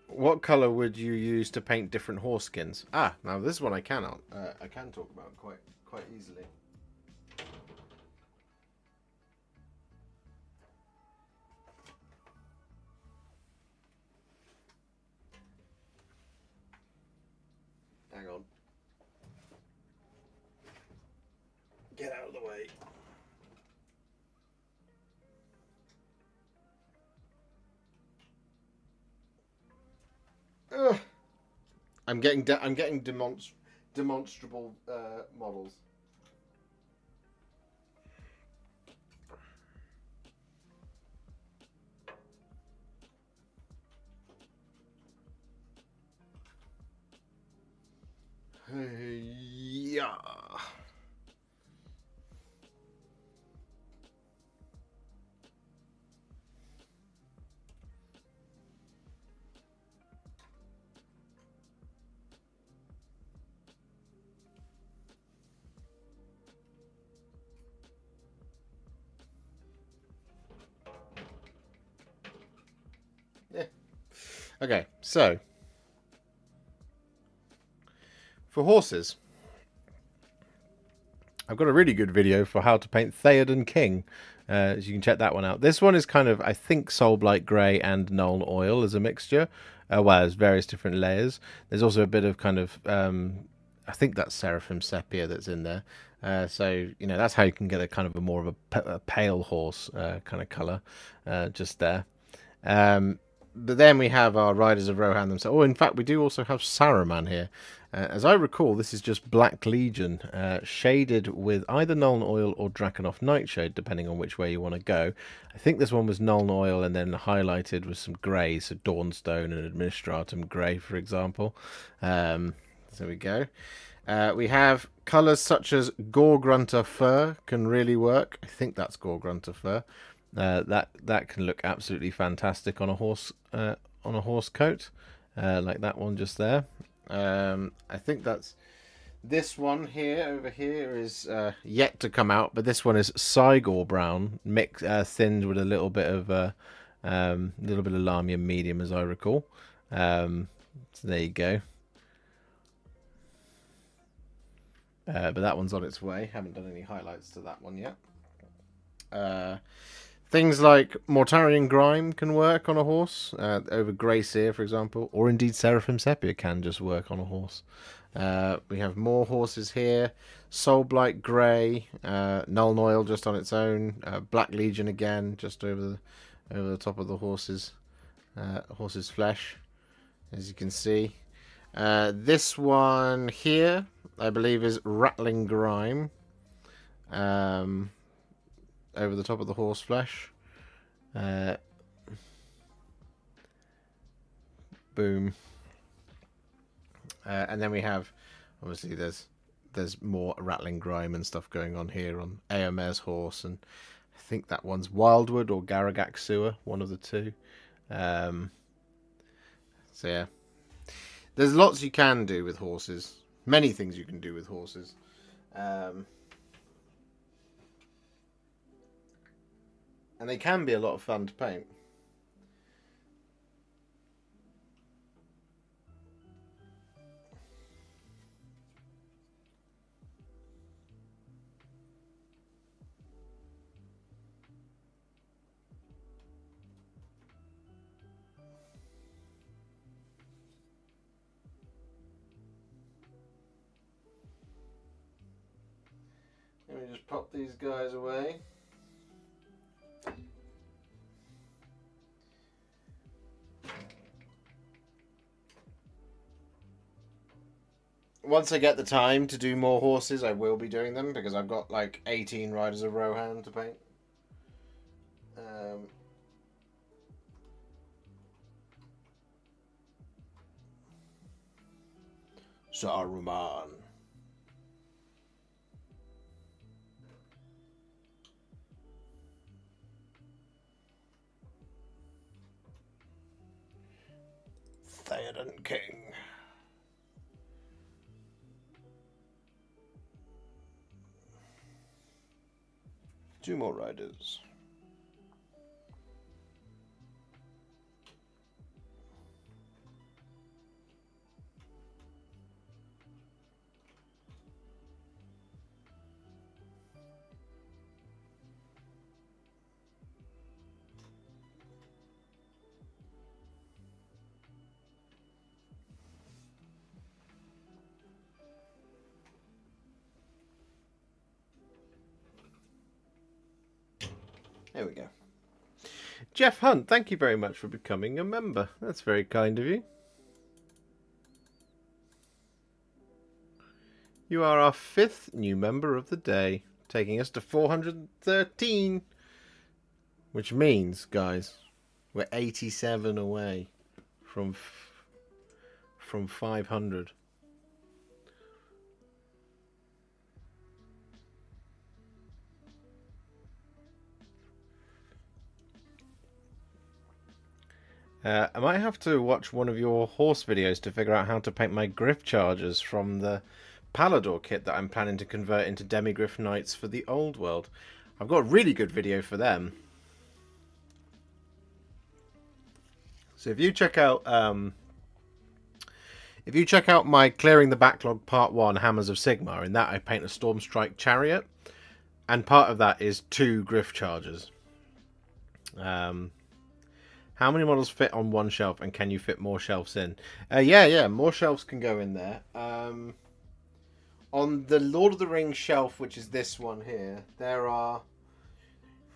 What colour would you use to paint different horse skins? Ah, now this one I can talk about quite easily. Hang on. Get out of the way. Ugh. I'm getting demonstrable models. Yeah. Okay, so for horses, I've got a really good video for how to paint Theoden King. So you can check that one out. This one is kind of, I think, Soulblight Grey and Nuln Oil as a mixture. Well, there's various different layers. There's also a bit of kind of, I think that's Seraphim Sepia that's in there. So, you know, that's how you can get a kind of a more of a pale horse kind of colour just there. But then we have our Riders of Rohan themselves. Oh, in fact, we do also have Saruman here. As I recall, this is just Black Legion, shaded with either Nuln Oil or Drakenhof Nightshade, depending on which way you want to go. I think this one was Nuln Oil and then highlighted with some grey, so Dawnstone and Administratum Grey, for example. There we go. We have colours such as Gore-Grunter Fur can really work. I think that's Gore-Grunter Fur. That can look absolutely fantastic on a horse coat, like that one just there. I think that's this one here. Over here is yet to come out, but this one is Cygor Brown thinned with a little bit of Lamia medium, as I recall. So there you go. But that one's on its way. Haven't done any highlights to that one yet. Things like Mortarion Grime can work on a horse, over Grey Seer, for example, or indeed Seraphim Sepia can just work on a horse. We have more horses here. Soul Blight Grey, Null Noil just on its own, Black Legion again, just over the top of the horse's flesh, as you can see. This one here, I believe, is Rattling Grime, over the top of the horse flesh. Boom. And then we have, obviously, there's more Rattling Grime and stuff going on here on Aomer's horse, and I think that one's Wildwood or Garagak Sewer, one of the two. So yeah, there's lots you can do with horses. Many things you can do with horses. And they can be a lot of fun to paint. Let me just pop these guys away. Once I get the time to do more horses, I will be doing them, because I've got like 18 Riders of Rohan to paint. Saruman. Theoden King. Two more riders. There we go. Jeff Hunt, thank you very much for becoming a member. That's very kind of you. You are our 5th new member of the day, taking us to 413. Which means, guys, we're 87 away from 500. I might have to watch one of your horse videos to figure out how to paint my Griff Chargers from the Palador kit that I'm planning to convert into Demigriff Knights for the Old World. I've got a really good video for them. So if you check out my Clearing the Backlog Part 1 Hammers of Sigmar, in that I paint a Stormstrike Chariot, and part of that is 2 Griff Chargers. How many models fit on one shelf, and can you fit more shelves in? Yeah, more shelves can go in there. On the Lord of the Rings shelf, which is this one here, there are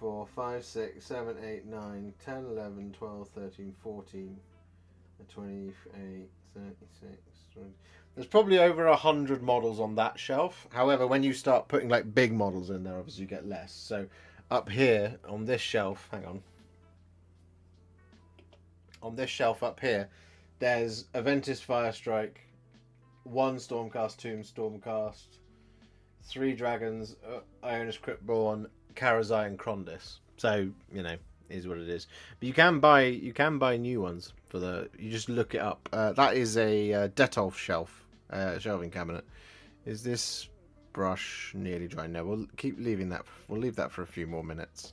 4, 5, 6, 7, 8, 9, 10, 11, 12, 13, 14, 28, 36, 20. There's probably over 100 models on that shelf. However, when you start putting like big models in there, obviously you get less. So up here on this shelf, hang on. On this shelf up here, there's Aventus Firestrike, 1 Stormcast Tomb Stormcast, 3 Dragons, Ionis Cryptborn, Karazai and Krondys. So, you know, is what it is. But you can buy new ones for the. You just look it up. That is a Detolf shelf, shelving cabinet. Is this brush nearly dry? No, we'll keep leaving that. We'll leave that for a few more minutes.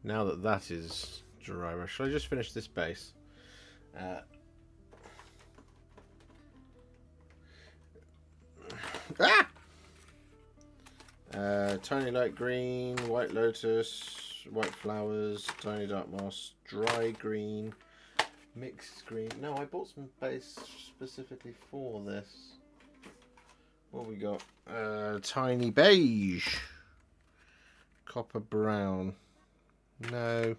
Now that is dry, shall I just finish this base? Tiny light green, white lotus, white flowers, tiny dark moss, dry green, Mixed green. No, I bought some base specifically for this. What we got? Tiny beige. Copper brown. No.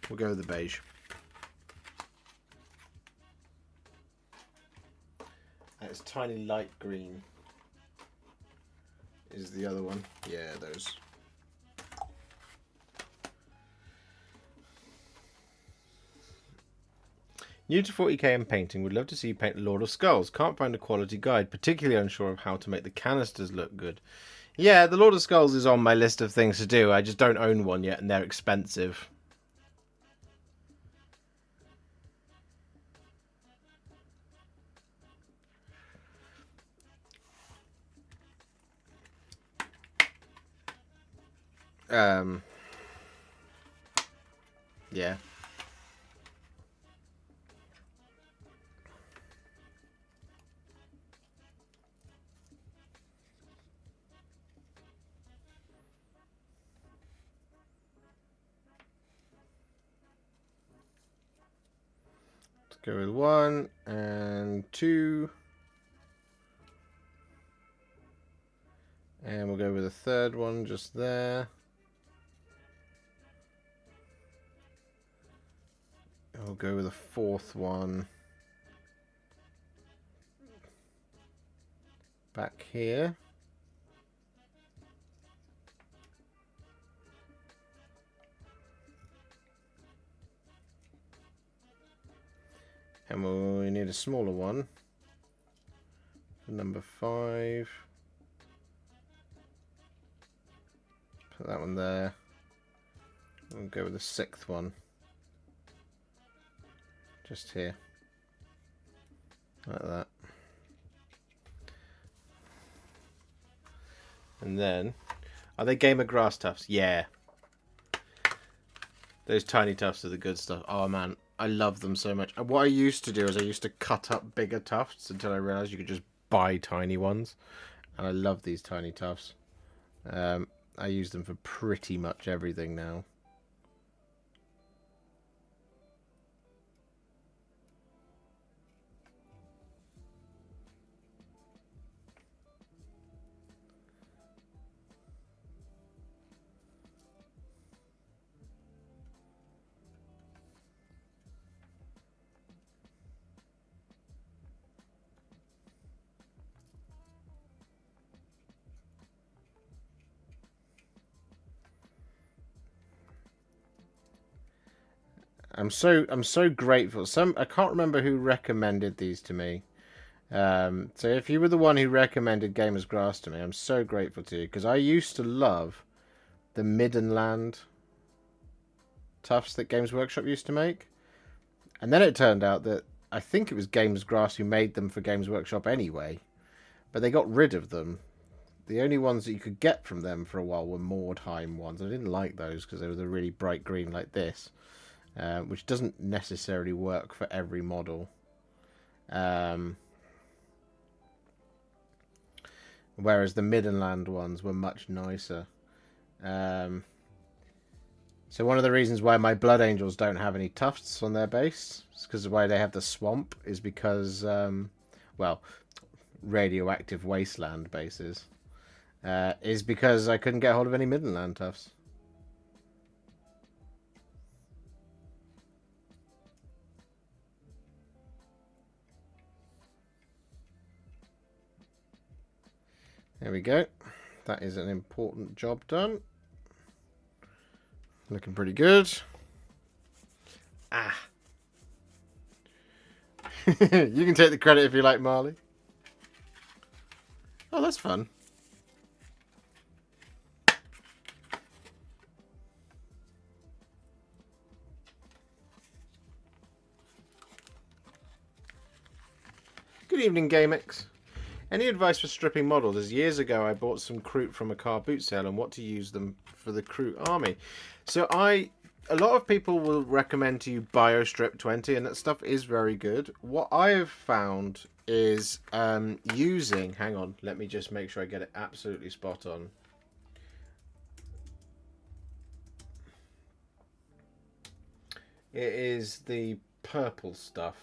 We'll go with the beige. It's tiny light green. Is the other one. Yeah, those. New to 40k and painting. Would love to see you paint Lord of Skulls. Can't find a quality guide. Particularly unsure of how to make the canisters look good. Yeah, the Lord of Skulls is on my list of things to do. I just don't own one yet and they're expensive. Yeah. Let's go with 1 and 2. And we'll go with a third one just there. We'll go with a fourth one back here. And we need a smaller one for number 5. Put that one there. We'll go with the 6th one. Just here. Like that. And then, are they gamer grass tufts? Yeah. Those tiny tufts are the good stuff. Oh man, I love them so much. And what I used to do is I used to cut up bigger tufts until I realised you could just buy tiny ones. And I love these tiny tufts. I use them for pretty much everything now. I'm so grateful. I can't remember who recommended these to me. So if you were the one who recommended Gamer's Grass to me, I'm so grateful to you because I used to love the Middenland tufts that Games Workshop used to make, and then it turned out that I think it was Games Grass who made them for Games Workshop anyway, but they got rid of them. The only ones that you could get from them for a while were Mordheim ones. I didn't like those because they were the really bright green like this. Which doesn't necessarily work for every model. Whereas the Middenland ones were much nicer. So one of the reasons why my Blood Angels don't have any tufts on their base, because why they have the swamp, is because, well, radioactive wasteland bases, is because I couldn't get hold of any Middenland tufts. There we go. That is an important job done. Looking pretty good. Ah. You can take the credit if you like, Marley. Oh, that's fun. Good evening, GameX. Any advice for stripping models? As years ago I bought some Kroot from a car boot sale and what to use them for the Kroot army. So a lot of people will recommend to you BioStrip 20 and that stuff is very good. What I have found is using, hang on, let me just make sure I get it absolutely spot on. It is the purple stuff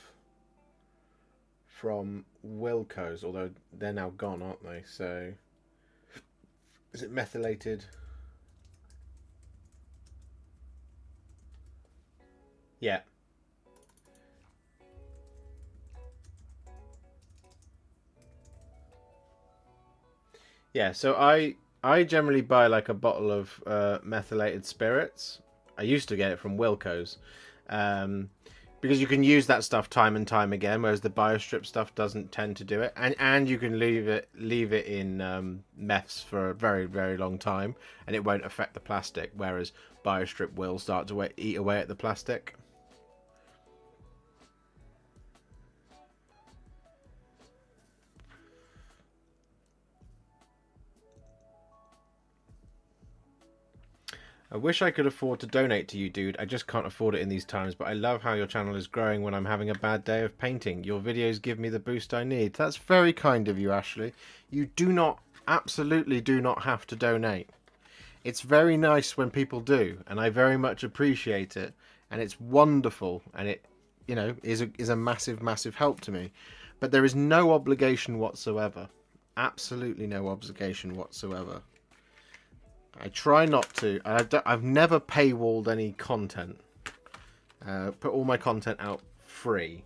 from Wilko's, although they're now gone, aren't they? So, is it methylated? Yeah. Yeah, so I generally buy like a bottle of methylated spirits. I used to get it from Wilko's, um, because you can use that stuff time and time again, whereas the BioStrip stuff doesn't tend to do it. And you can leave it in meths for a very, very long time, and it won't affect the plastic. Whereas BioStrip will start to eat away at the plastic. I wish I could afford to donate to you, dude. I just can't afford it in these times, but I love how your channel is growing when I'm having a bad day of painting. Your videos give me the boost I need. That's very kind of you, Ashley. You do not, absolutely do not have to donate. It's very nice when people do, and I very much appreciate it, and it's wonderful, and it, you know, is a massive, massive help to me. But there is no obligation whatsoever. Absolutely no obligation whatsoever. I try not to. I've never paywalled any content. Put all my content out free.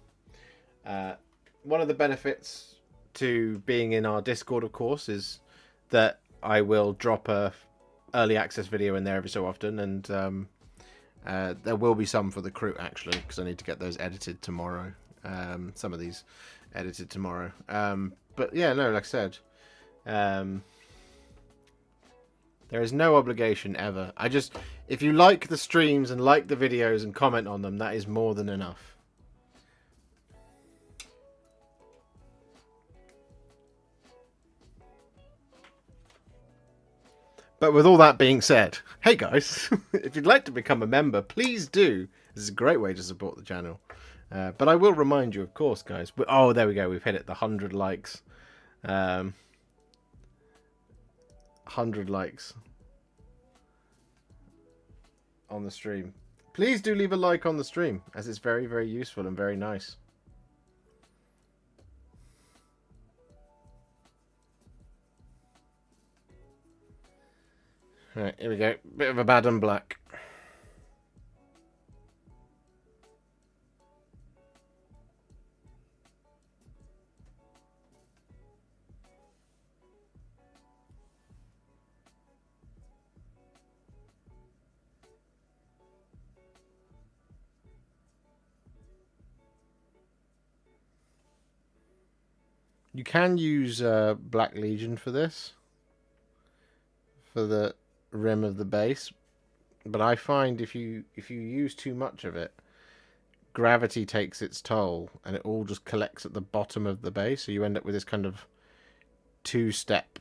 One of the benefits to being in our Discord, of course, is that I will drop a early access video in there every so often, and there will be some for the Kroot actually, because I need to get those edited tomorrow. Some of these edited tomorrow. But yeah, no, like I said. There is no obligation ever. If you like the streams and like the videos and comment on them, that is more than enough. But with all that being said, hey guys, if you'd like to become a member, please do. This is a great way to support the channel. But I will remind you, of course, guys. Oh, there we go. We've hit it. The 100 likes. 100 likes on the stream. Please do leave a like on the stream, as it's very, very useful and very nice. Right, here we go. Bit of a bad and black. You can use Black Legion for this, for the rim of the base, but I find if you use too much of it, gravity takes its toll, and it all just collects at the bottom of the base, so you end up with this kind of two-step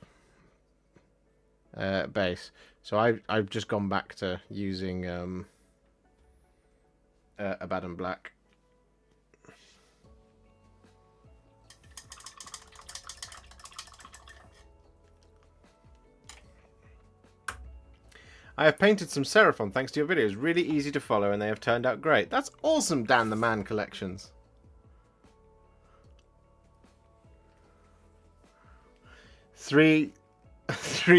base. So I've just gone back to using Abaddon Black. I have painted some Seraphon thanks to your videos. Really easy to follow and they have turned out great. That's awesome, Dan the Man Collections. Three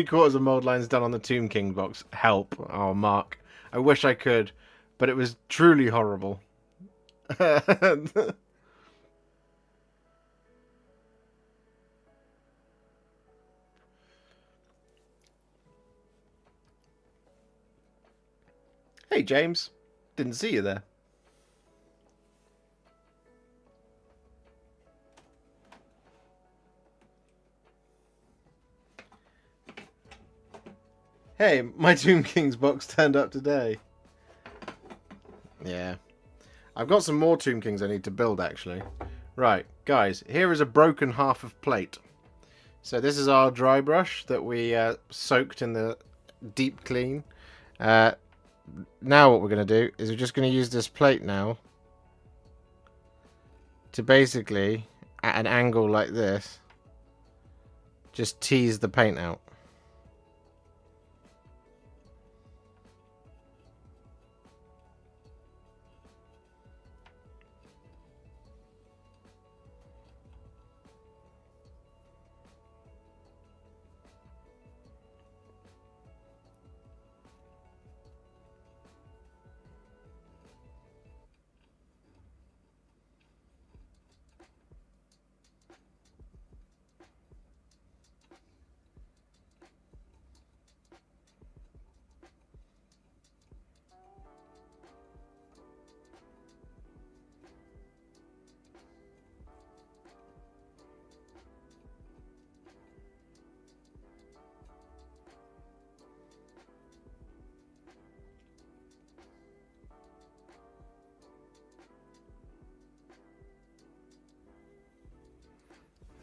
quarters of mold lines done on the Tomb King box. Help. Oh, Mark. I wish I could, but it was truly horrible. Hey, James. Didn't see you there. Hey, my Tomb King's box turned up today. Yeah. I've got some more Tomb Kings I need to build, actually. Right, guys, here is a broken half of plate. So this is our dry brush that we soaked in the deep clean. Now what we're going to do is we're just going to use this plate now to basically, at an angle like this, just tease the paint out.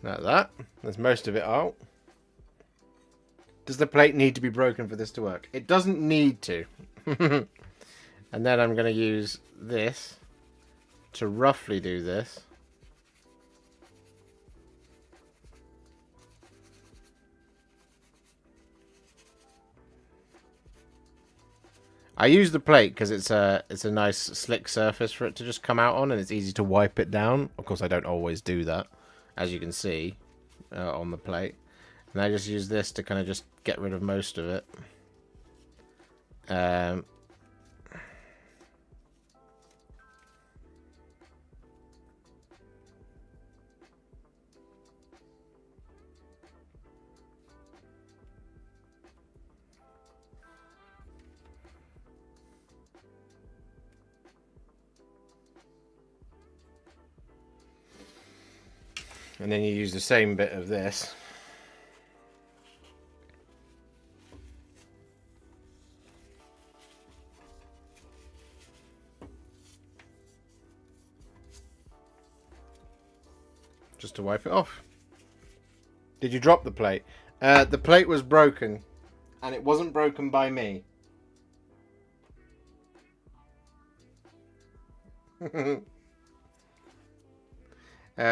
Like that. There's most of it out. Does the plate need to be broken for this to work? It doesn't need to. And then I'm going to use this to roughly do this. I use the plate because it's a nice slick surface for it to just come out on, and it's easy to wipe it down. Of course, I don't always do that, as you can see on the plate. And I just use this to kind of just get rid of most of it. And then you use the same bit of this. Just to wipe it off. Did you drop the plate? The plate was broken. And it wasn't broken by me.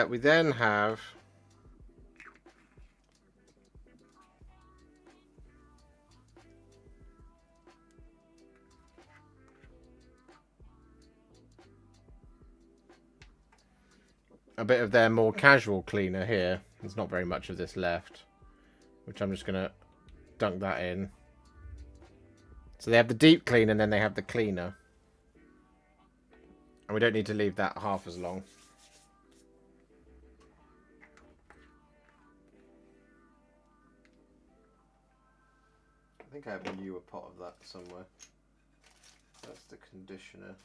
We then have a bit of their more casual cleaner here. There's not very much of this left, which I'm just going to dunk that in. So they have the deep clean and then they have the cleaner. And we don't need to leave that half as long. I think I have a newer pot of that somewhere. That's the conditioner.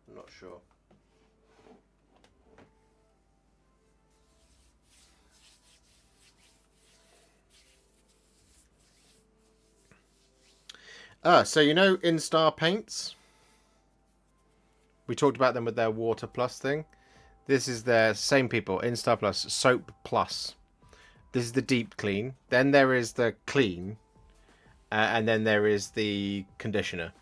I'm not sure. So you know Instar paints? We talked about them with their Water Plus thing. This is their same people, Instar Plus, Soap Plus. This is the deep clean. Then there is the clean. And then there is the conditioner.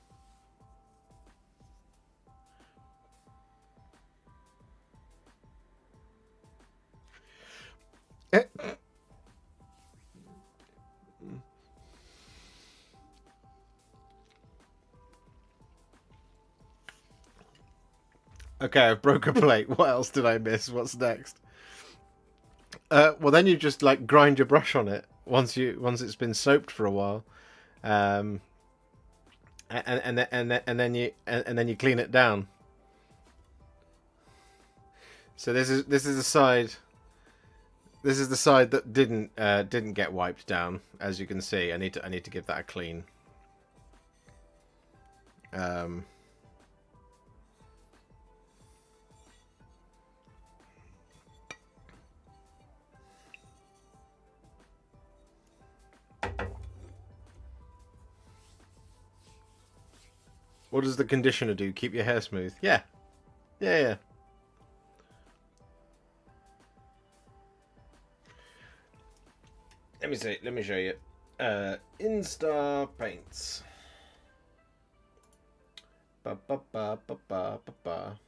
Okay, I broke a plate. What else did I miss? What's next? Well, then you just like grind your brush on it once it's been soaped for a while, and then you clean it down. So this is the side. This is the side that didn't get wiped down, as you can see. I need to give that a clean. What does the conditioner do? Keep your hair smooth? Yeah. Yeah. Let me see. Let me show you. Instar paints. Ba ba ba ba ba ba ba.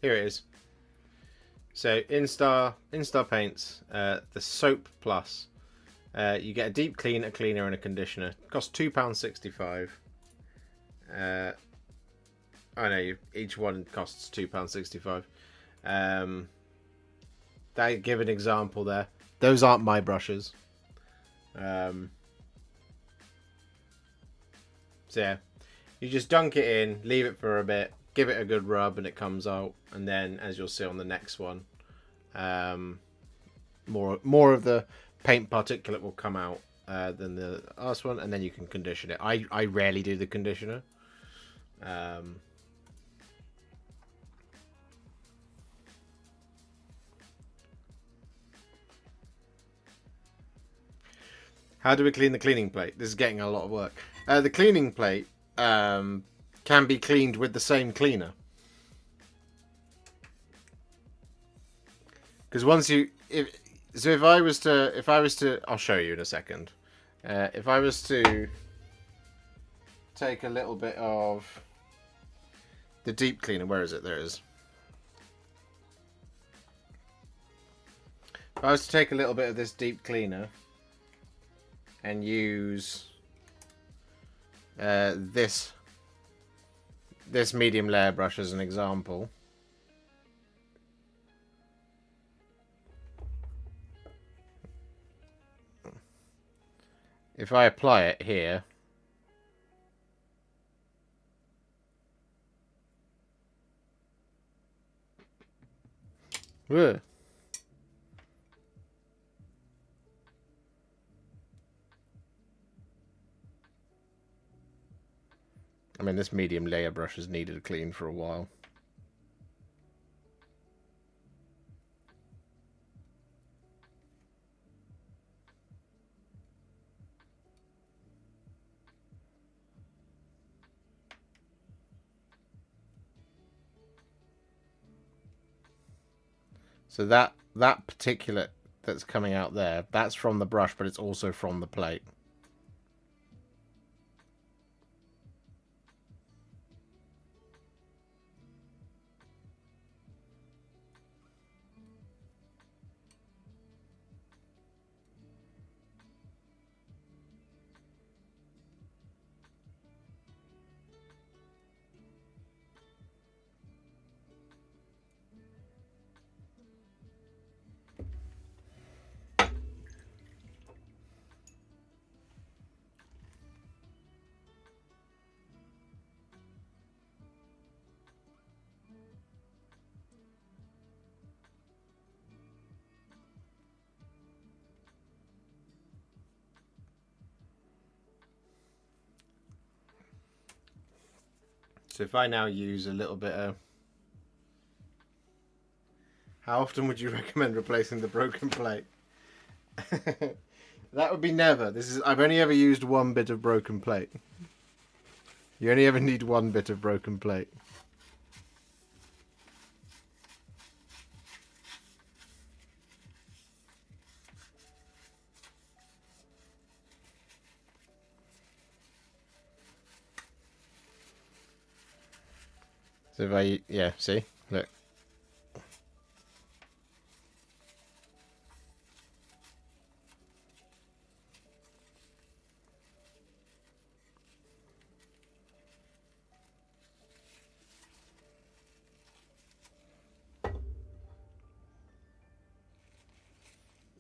Here it is. So Instar paints, the Soap Plus. You get a deep clean, a cleaner, and a conditioner. It costs £2.65. I know each one costs £2.65. That give an example there. Those aren't my brushes. So yeah, you just dunk it in, leave it for a bit, give it a good rub, and it comes out. And then, as you'll see on the next one, more of the paint particulate will come out than the last one, and then you can condition it. I rarely do the conditioner. How do we clean the cleaning plate? This is getting a lot of work. The cleaning plate can be cleaned with the same cleaner. Because once you, if I was to, I'll show you in a second. If I was to take a little bit of the deep cleaner, where is it? There it is. If I was to take a little bit of this deep cleaner and use this medium layer brush as an example. If I apply it here, whoa. I mean, this medium layer brush has needed a clean for a while. So that particulate that's coming out there, that's from the brush, but it's also from the plate. So if I now use a little bit of... How often would you recommend replacing the broken plate? That would be never. I've only ever used one bit of broken plate. You only ever need one bit of broken plate. So if I, yeah, see, look.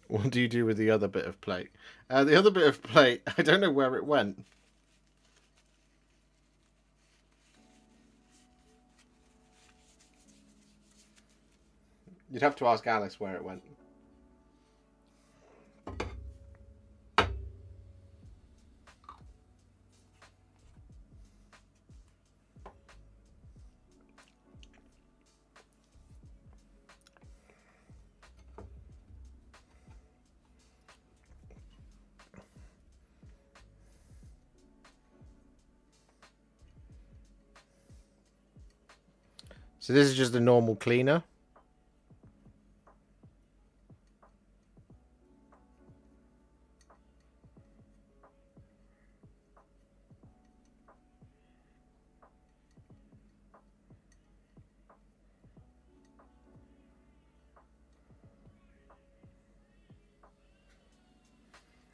What do you do with the other bit of plate? The other bit of plate, I don't know where it went. You'd have to ask Alice where it went. So this is just a normal cleaner.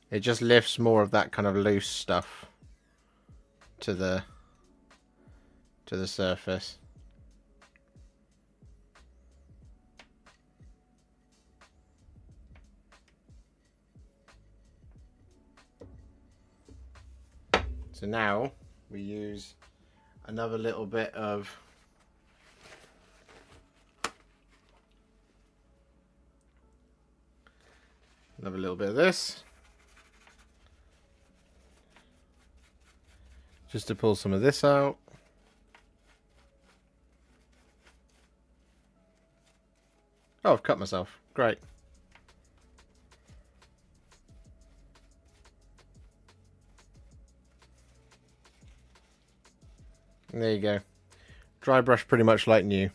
It just lifts more of that kind of loose stuff to the surface. So now we use another little bit of this, just to pull some of this out. Oh, I've cut myself. Great. And there you go. Dry brush pretty much like new.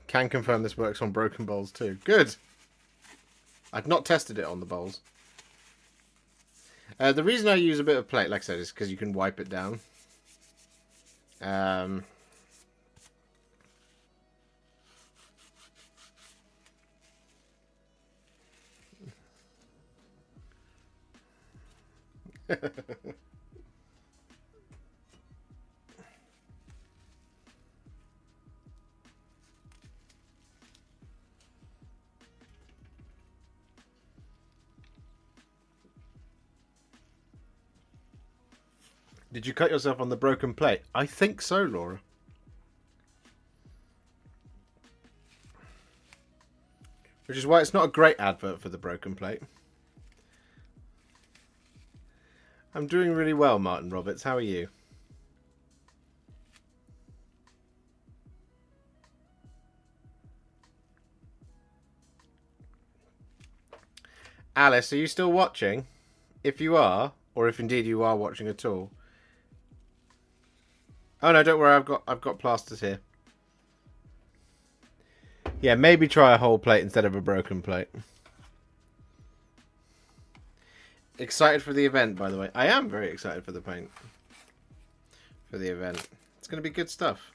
Can confirm this works on broken bowls too. Good. I've not tested it on the bowls. The reason I use a bit of plate, like I said, is because you can wipe it down. Did you cut yourself on the broken plate? I think so, Laura. Which is why it's not a great advert for the broken plate. I'm doing really well, Martin Roberts. How are you? Alice, are you still watching? If you are, or if indeed you are watching at all. Oh no, don't worry, I've got plasters here. Yeah, maybe try a whole plate instead of a broken plate. Excited for the event, by the way. I am very excited for the paint. For the event. It's going to be good stuff.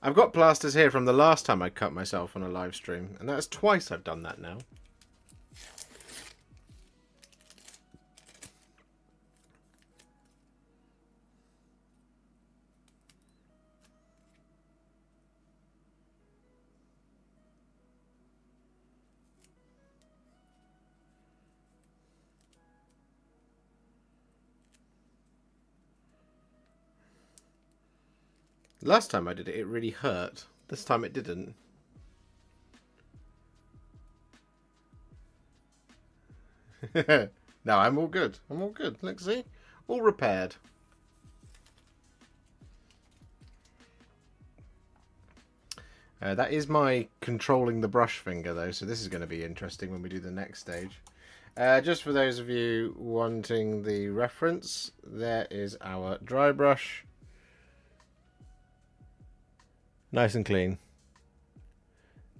I've got plasters here from the last time I cut myself on a live stream. And that's twice I've done that now. Last time I did it, it really hurt. This time it didn't. No, I'm all good. I'm all good. Let's see. All repaired. That is my controlling the brush finger, though, so this is going to be interesting when we do the next stage. Just for those of you wanting the reference, there is our dry brush. Nice and clean.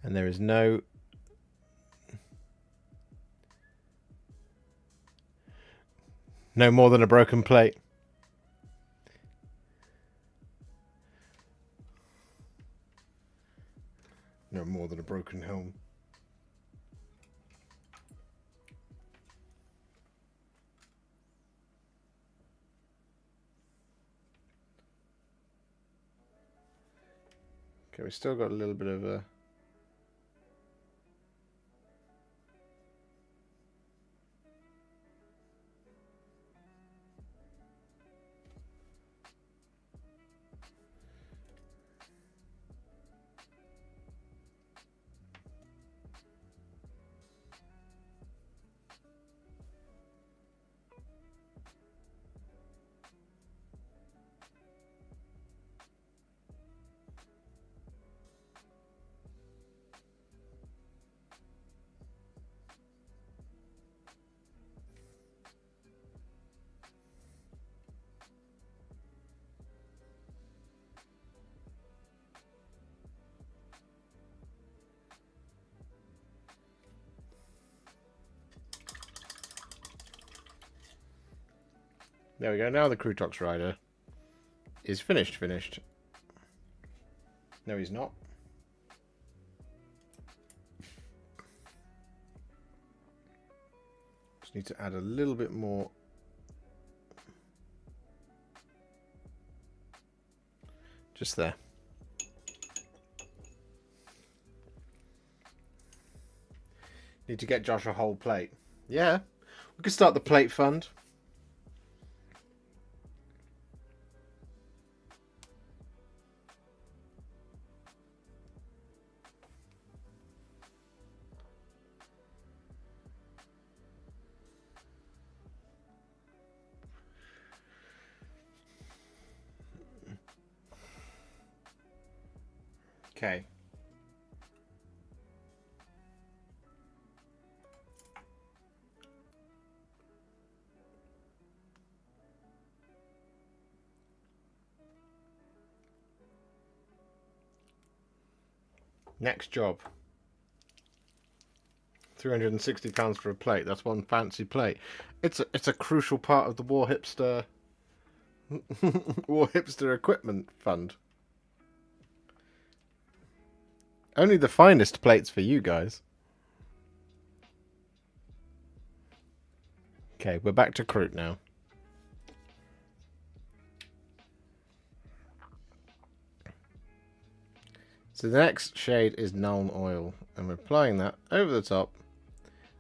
And there is no more than a broken plate. No more than a broken helm. Okay, we still got a little bit of a... There we go. Now the Kroot Rider is finished. No, he's not. Just need to add a little bit more Just there. Need to get Josh a whole plate. Yeah. We could start the plate fund. Okay. Next job. £360 for a plate. That's one fancy plate. It's a crucial part of the Warhipster Warhipster equipment fund. Only the finest plates for you guys. Okay, we're back to Kroot now. So the next shade is Nuln Oil, and we're applying that over the top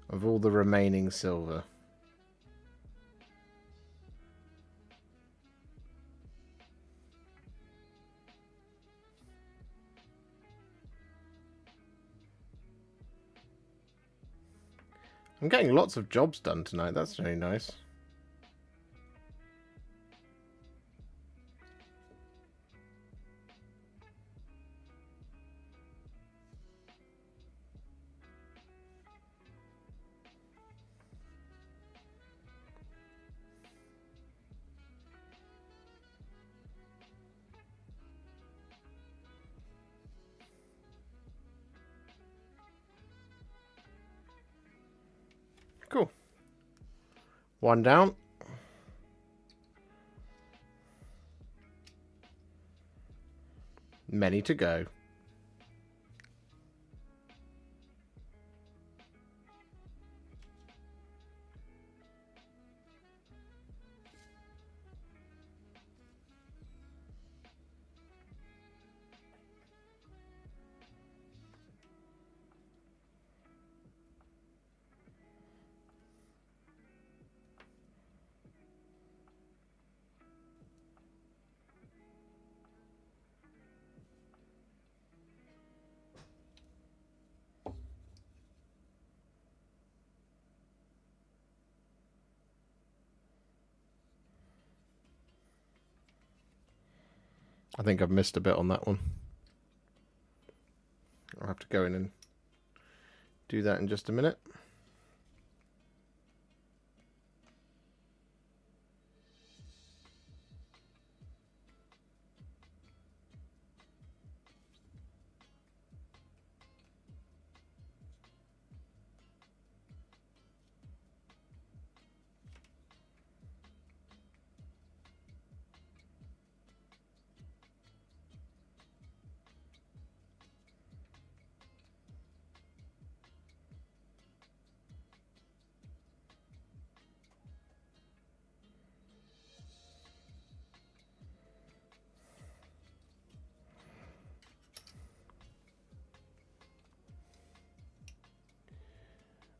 of all the remaining silver. I'm getting lots of jobs done tonight, that's very nice. Cool. One down. Many to go. I think I've missed a bit on that one. I'll have to go in and do that in just a minute.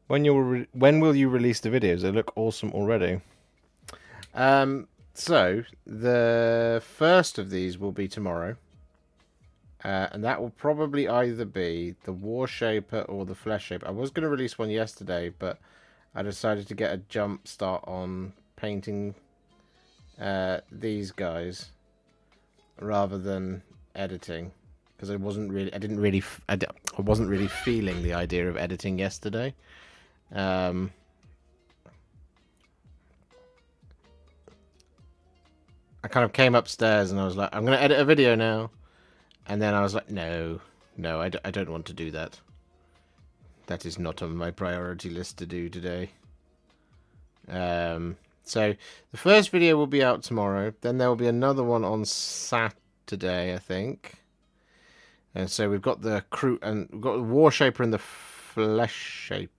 When will you release the videos? They look awesome already. So the first of these will be tomorrow, and that will probably either be the War Shaper or the Flesh Shaper. I was going to release one yesterday, but I decided to get a jump start on painting these guys rather than editing, because I wasn't really feeling the idea of editing yesterday. I kind of came upstairs and I was like, I'm going to edit a video now. And then I was like, no, I don't want to do that. That is not on my priority list to do today. So the first video will be out tomorrow. Then there will be another one on Saturday, I think. And so we've got the Kroot and we've got the War Shaper and the Flesh Shaper.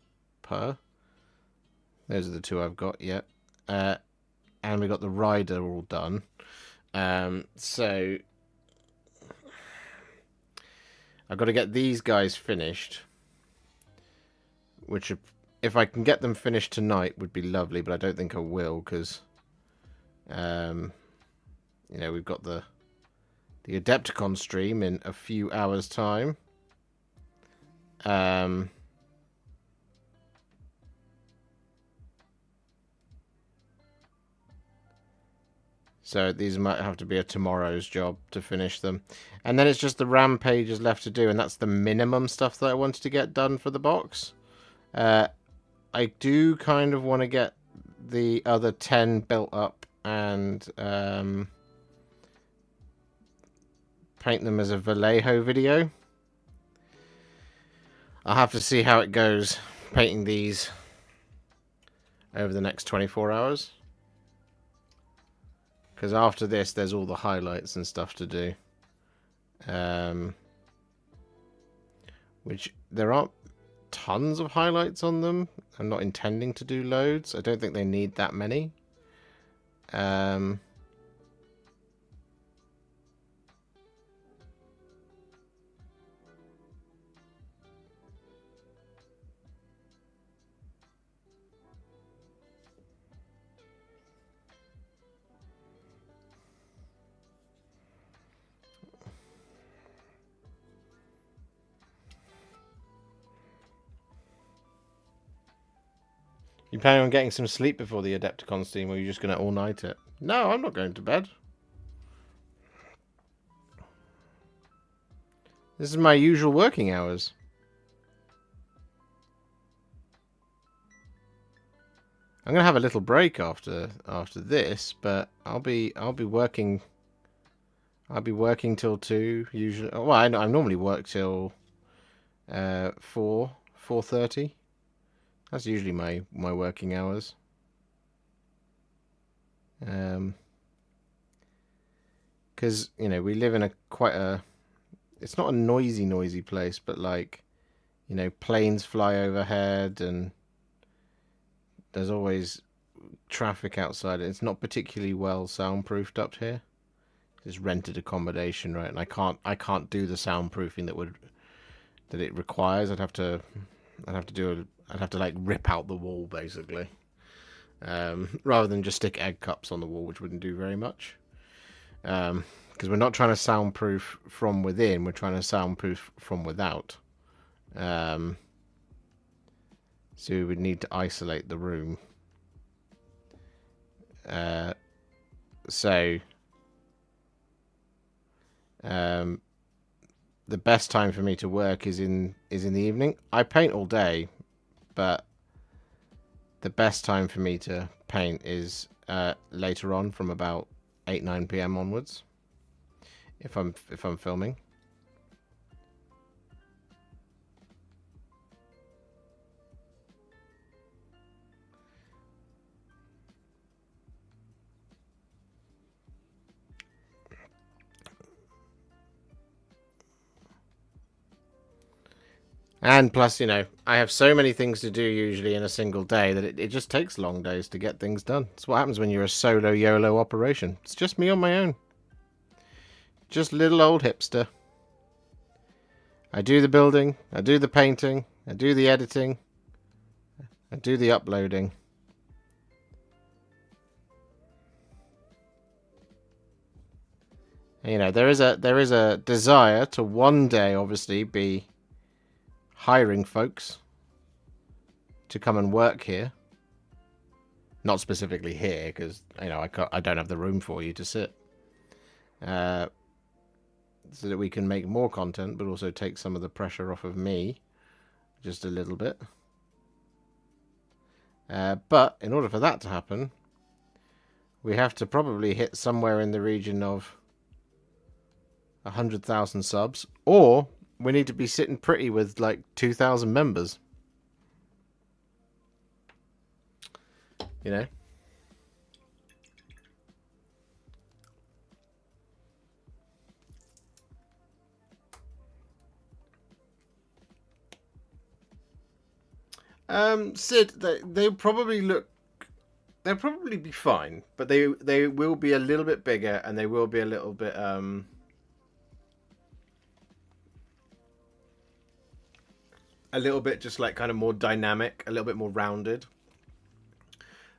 Those are the two I've got yet. And we got the Rider all done. So I've got to get these guys finished, which, if I can get them finished tonight, would be lovely. But I don't think I will, because, you know, we've got the Adepticon stream in a few hours' time. So these might have to be a tomorrow's job to finish them. And then it's just the rampages left to do, and that's the minimum stuff that I wanted to get done for the box. I do kind of want to get the other 10 built up and paint them as a Vallejo video. I'll have to see how it goes painting these over the next 24 hours. Because after this, there's all the highlights and stuff to do. Which there aren't tons of highlights on them. I'm not intending to do loads. I don't think they need that many. You planning on getting some sleep before the Adepticon stream, or are you just going to all-night it? No, I'm not going to bed. This is my usual working hours. I'm going to have a little break after this, but I'll be working. I'll be working till 2 usually. Well, I normally work till 4:30. That's usually my working hours. Because, you know, we live in quite a... It's not a noisy place, but, like, you know, planes fly overhead and there's always traffic outside. It's not particularly well soundproofed up here. It's rented accommodation, right? And I can't do the soundproofing that it requires. I'd have to like rip out the wall basically, rather than just stick egg cups on the wall, which wouldn't do very much. Because we're not trying to soundproof from within, we're trying to soundproof from without. So we would need to isolate the room. The best time for me to work is in the evening. I paint all day, but the best time for me to paint is later on, from about 8-9 p.m. onwards, if I'm filming. And plus, you know, I have so many things to do usually in a single day that it just takes long days to get things done. It's what happens when you're a solo YOLO operation. It's just me on my own. Just little old hipster. I do the building, I do the painting, I do the editing, I do the uploading. And, you know, there is a desire to one day obviously be hiring folks to come and work here. Not specifically here, because, you know, I don't have the room for you to sit. So that we can make more content, but also take some of the pressure off of me, just a little bit. But in order for that to happen, we have to probably hit somewhere in the region of 100,000 subs, or we need to be sitting pretty with like 2,000 members. You know? Sid, they'll probably look... They'll probably be fine, but they will be a little bit bigger, and they will be a little bit... a little bit just like kind of more dynamic, a little bit more rounded.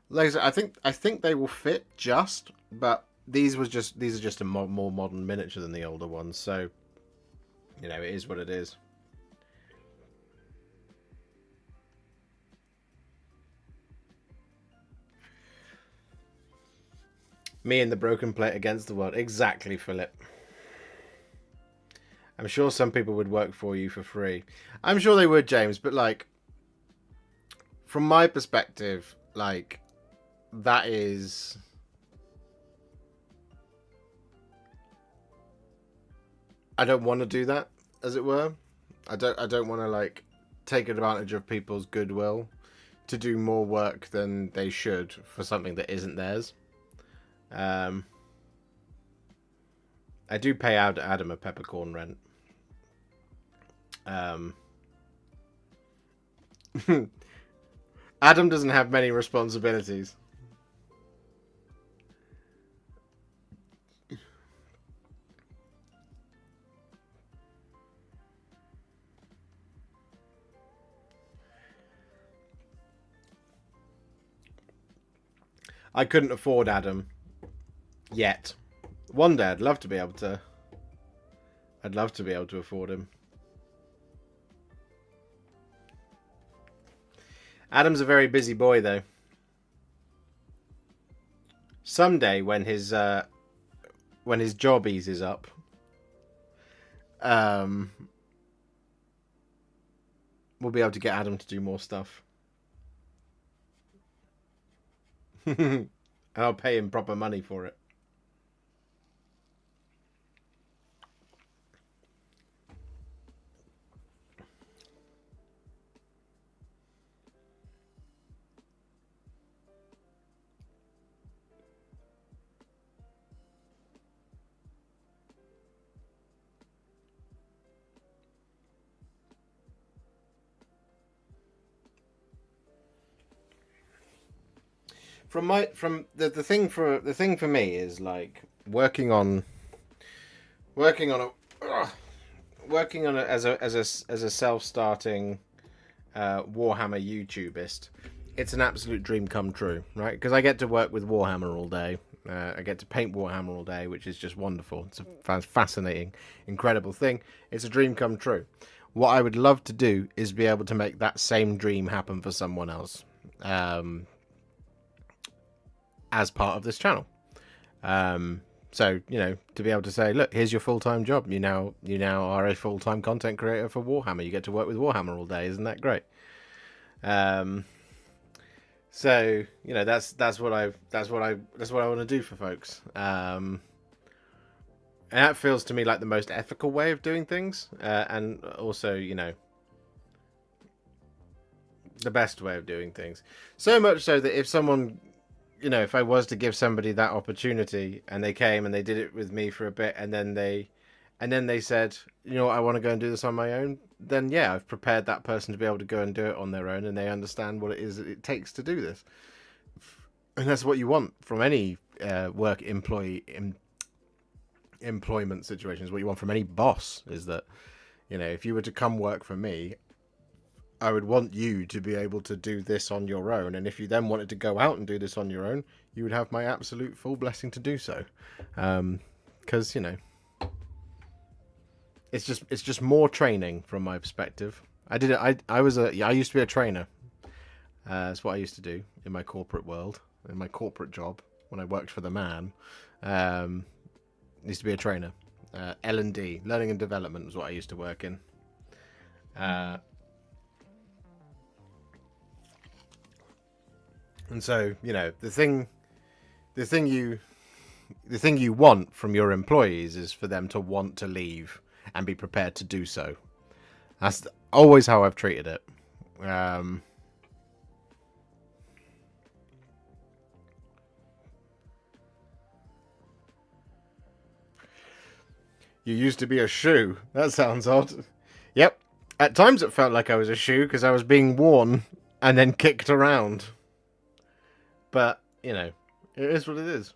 Like I said, I think they will fit just, but these are just a more modern miniature than the older ones, so you know, it is what it is. Me and the broken plate against the world. Exactly, Philip. I'm sure some people would work for you for free. I'm sure they would, James, but like, from my perspective, like, that is... I don't want to do that, as it were. I don't want to, like, take advantage of people's goodwill to do more work than they should for something that isn't theirs. I do pay out Adam a peppercorn rent. Adam doesn't have many responsibilities. I couldn't afford Adam yet. One day I'd love to be able to. I'd love to be able to afford him. Adam's a very busy boy, though. Someday, when his job eases up, we'll be able to get Adam to do more stuff. And I'll pay him proper money for it. The thing for me is like working on a as a self-starting Warhammer YouTubist. It's an absolute dream come true, right? Because I get to work with Warhammer all day. I get to paint Warhammer all day, which is just wonderful. It's a fascinating, incredible thing. It's a dream come true. What I would love to do is be able to make that same dream happen for someone else. As part of this channel. So, you know, to be able to say, look, here's your full-time job. You now are a full-time content creator for Warhammer. You get to work with Warhammer all day. Isn't that great? So, you know, that's what I want to do for folks. And that feels to me like the most ethical way of doing things, and also, you know, the best way of doing things. So much so that if someone, you know, if I was to give somebody that opportunity and they came and they did it with me for a bit and then they said, you know what, I want to go and do this on my own, then yeah, I've prepared that person to be able to go and do it on their own, and they understand what it is that it takes to do this. And that's what you want from any employment situations. What you want from any boss is that, you know, if you were to come work for me, I would want you to be able to do this on your own, and if you then wanted to go out and do this on your own, you would have my absolute full blessing to do so. Because, you know, it's just more training from my perspective. I used to be a trainer. That's what I used to do in my corporate world, in my corporate job when I worked for the man. I used to be a trainer. L&D, learning and development, was what I used to work in. And so, you know, the thing you want from your employees is for them to want to leave and be prepared to do so. That's always how I've treated it. You used to be a shoe. That sounds odd. Yep. At times it felt like I was a shoe because I was being worn and then kicked around. But, you know, it is what it is.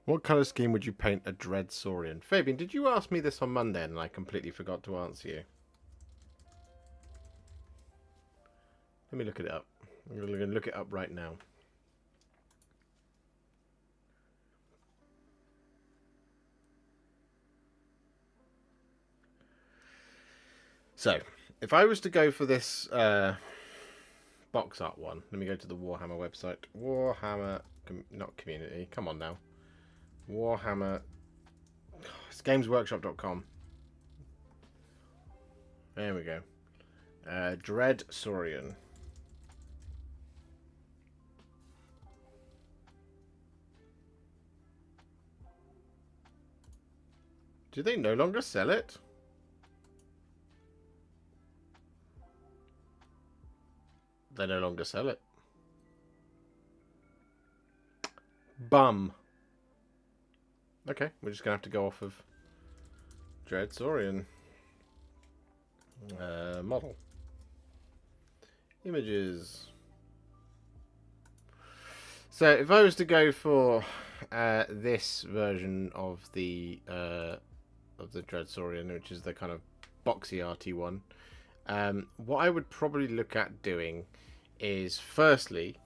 What colour scheme would you paint a Dread Saurian? Fabian, did you ask me this on Monday and I completely forgot to answer you? Let me look it up. I'm going to look it up right now. So, if I was to go for this box art one, let me go to the Warhammer website. Warhammer, not community, come on now. Warhammer, it's gamesworkshop.com. There we go. Dread Saurian. Do they no longer sell it? They no longer sell it. Bum. Okay, we're just going to have to go off of Dread Saurian. Model. Images. So if I was to go for this version of the Dread Saurian, which is the kind of boxy arty one, what I would probably look at doing is firstly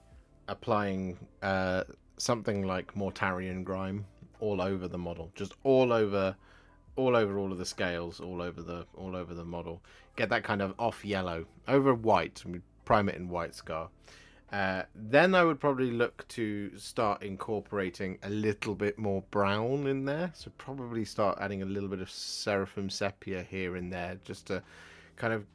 applying something like Mortarian grime all over the model, just all over all of the scales, all over the model. Get that kind of off yellow over white, and we prime it in white scar. Then I would probably look to start incorporating a little bit more brown in there. So probably start adding a little bit of Seraphim Sepia here and there, just to kind of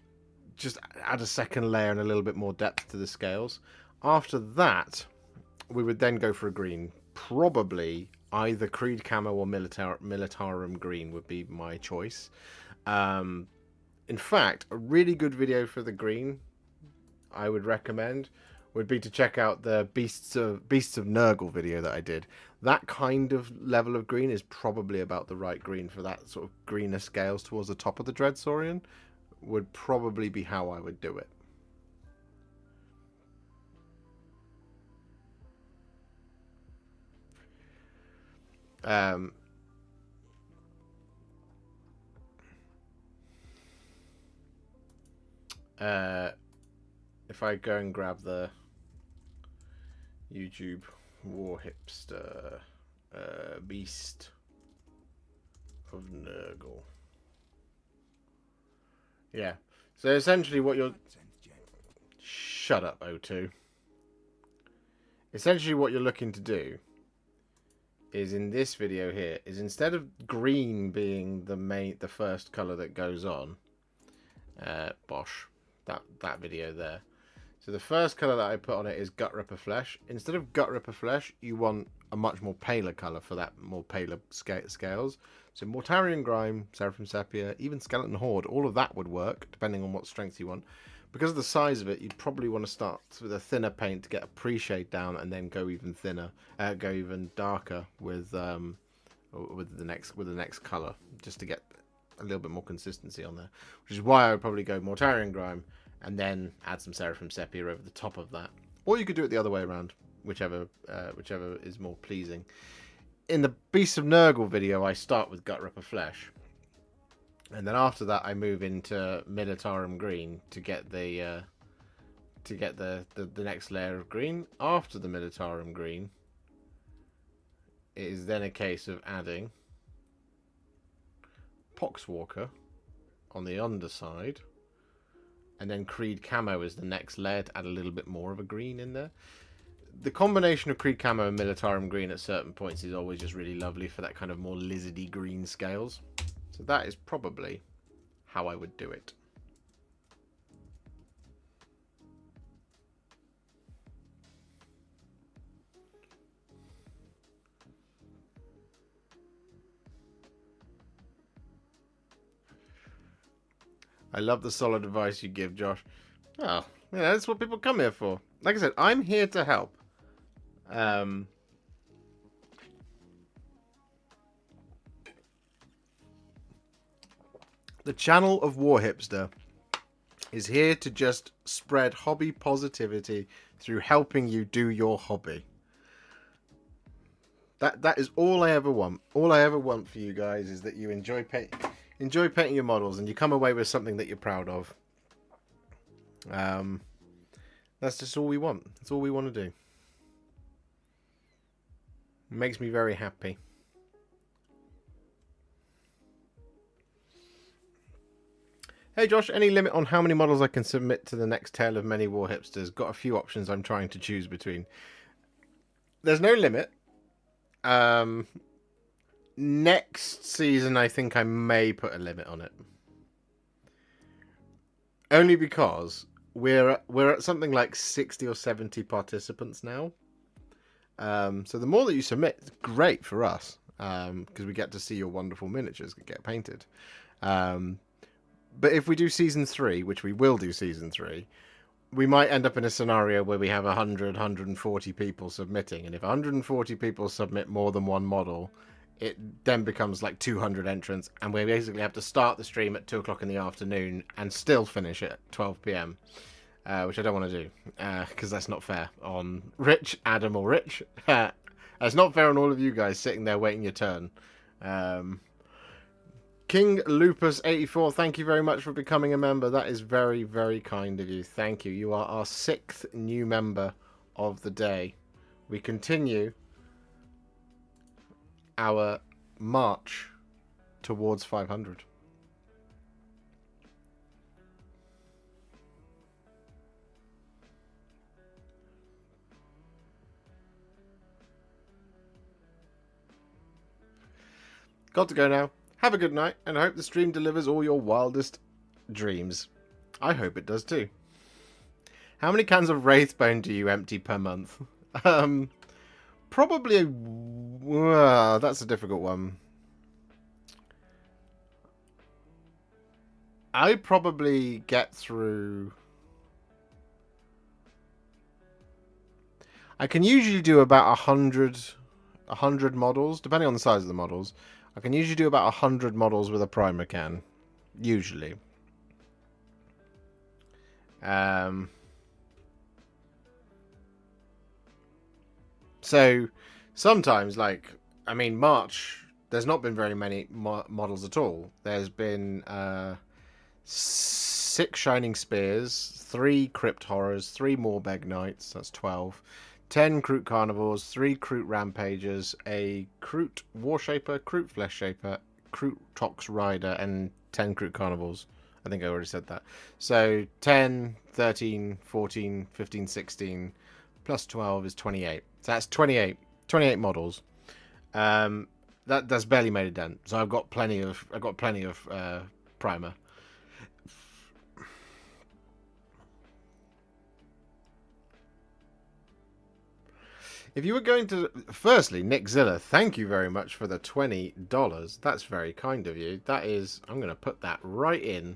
just add a second layer and a little bit more depth to the scales. After that, we would then go for a green. Probably either Creed Camo or Militarum Green would be my choice. In fact, a really good video for the green I would recommend would be to check out the Beasts of Nurgle video that I did. That kind of level of green is probably about the right green for that sort of greener scales towards the top of the Dread Saurian. Would probably be how I would do it. If I go and grab the YouTube Warhipster Beast of Nurgle. Yeah. So essentially what you're... Shut up, O2. Essentially what you're looking to do is in this video here is instead of green being the first color that goes on, bosh, that video there. So the first color that I put on it is Gut Ripper Flesh. Instead of Gut Ripper Flesh, you want a much more paler color for that more paler scales. So Mortarian Grime, Seraphim Sepia, even Skeleton Horde, all of that would work depending on what strength you want. Because of the size of it, you'd probably want to start with a thinner paint to get a pre-shade down, and then go even thinner, go even darker with the next color, just to get a little bit more consistency on there. Which is why I would probably go Mortarian Grime, and then add some Seraphim Sepia over the top of that. Or you could do it the other way around, whichever is more pleasing. In the Beasts of Nurgle video, I start with Gut Ripper Flesh. And then after that, I move into Militarum Green to get the next layer of green. After the Militarum Green, it is then a case of adding Poxwalker on the underside, and then Creed Camo is the next layer to add a little bit more of a green in there. The combination of Creed Camo and Militarum Green at certain points is always just really lovely for that kind of more lizardy green scales. So that is probably how I would do it. I love the solid advice you give, Josh. Oh, yeah, that's what people come here for. Like I said, I'm here to help. The channel of Warhipster is here to just spread hobby positivity through helping you do your hobby. That is all I ever want. All I ever want for you guys is that you enjoy painting your models and you come away with something that you're proud of. That's just all we want. That's all we want to do. It makes me very happy. Hey Josh, any limit on how many models I can submit to the next Tale of Many Warhipsters? Got a few options I'm trying to choose between. There's no limit. Next season, I think I may put a limit on it. Only because we're at something like 60 or 70 participants now. So the more that you submit, it's great for us. Because we get to see your wonderful miniatures get painted. But if we do season 3, which we will do season 3, we might end up in a scenario where we have 100, 140 people submitting. And if 140 people submit more than one model, it then becomes like 200 entrants. And we basically have to start the stream at 2 o'clock in the afternoon and still finish at 12 p.m. Which I don't want to do because that's not fair on Rich, Adam or Rich. It's not fair on all of you guys sitting there waiting your turn. King Lupus 84, thank you very much for becoming a member. That is very, very kind of you. Thank you. You are our 6th new member of the day. We continue our march towards 500. Got to go now. Have a good night, and I hope the stream delivers all your wildest dreams. I hope it does too. How many cans of Wraithbone do you empty per month? Probably that's a difficult one. I probably get through... I can usually do about 100 models, depending on the size of the models. I can usually do about 100 models with a primer can. Usually. So, sometimes, like, I mean, March, there's not been very many models at all. There's been 6 Shining Spears, 3 Crypt Horrors, 3 Morbeg Knights, that's 12. 10 Kroot Carnivores, 3 Kroot Rampagers, a Kroot Warshaper, Kroot Flesh Shaper, Kroot Tox Rider, and 10 Kroot Carnivores. I think I already said that. So 10, 13, 14, 15, 16, plus 12 is 28. So that's 28 models. That's barely made a dent. So I've got plenty of primer. If you were going to... Firstly, Nick Zilla, thank you very much for the $20. That's very kind of you. That is... I'm going to put that right in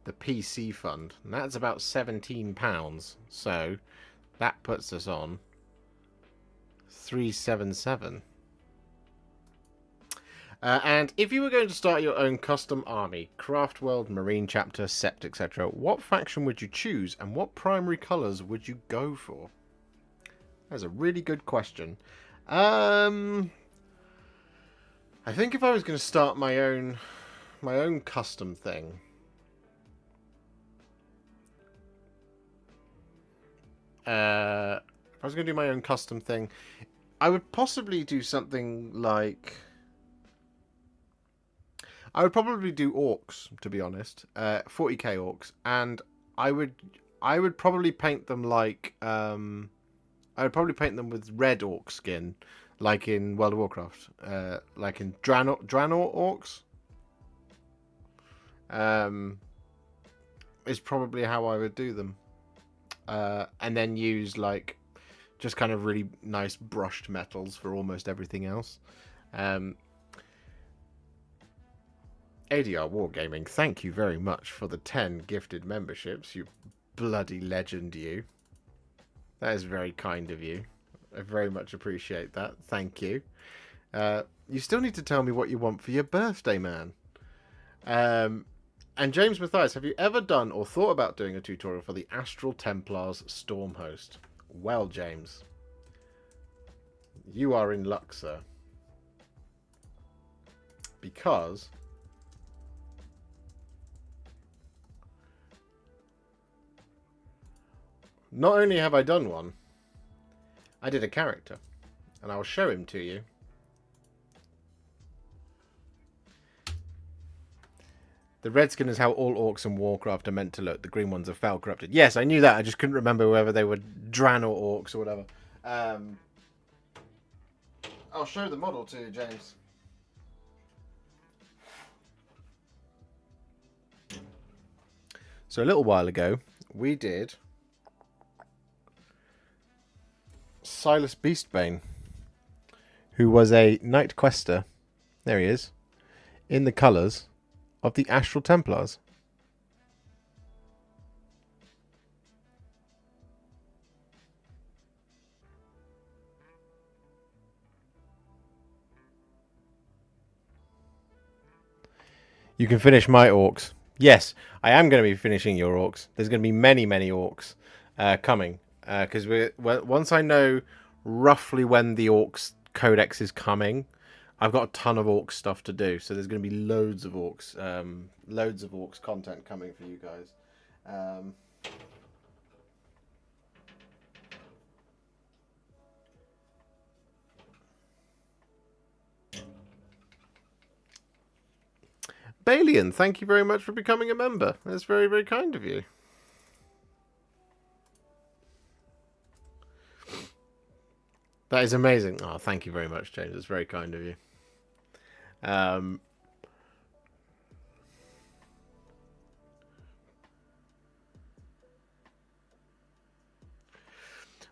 the PC fund. And that's about £17. So, that puts us on $377. And if you were going to start your own custom army, Craft World, Marine Chapter, Sept, etc., what faction would you choose and what primary colours would you go for? That's a really good question. I think if I was going to start my own custom thing, if I was going to do my own custom thing, I would possibly do something like... I would probably do orcs, to be honest, 40k orcs, and I would probably paint them like I would probably paint them with red orc skin, like in World of Warcraft, like in Draenor orcs. Is probably how I would do them, and then use like just kind of really nice brushed metals for almost everything else. ADR Wargaming, thank you very much for the 10 gifted memberships, you bloody legend, you. That is very kind of you. I very much appreciate that. Thank you. You still need to tell me what you want for your birthday, man. And James Mathias, have you ever done or thought about doing a tutorial for the Astral Templars Stormhost? Well, James, you are in luck, sir. because not only have I done one, I did a character, and I'll show him to you. The red skin is how all orcs in Warcraft are meant to look. The green ones are foul corrupted. Yes, I knew that. I just couldn't remember whether they were Dran or orcs or whatever. I'll show the model to you, James. So a little while ago, we did Silas Beastbane, who was a Knight Quester. There he is, in the colours of the Astral Templars. You can finish my orcs. Yes, I am going to be finishing your orcs. There's going to be many, many orcs coming. Because once I know roughly when the orcs codex is coming, I've got a ton of orcs stuff to do. So there's going to be loads of orcs content coming for you guys. Balian, thank you very much for becoming a member. That's very, very kind of you. That is amazing. Oh, thank you very much, James. It's very kind of you.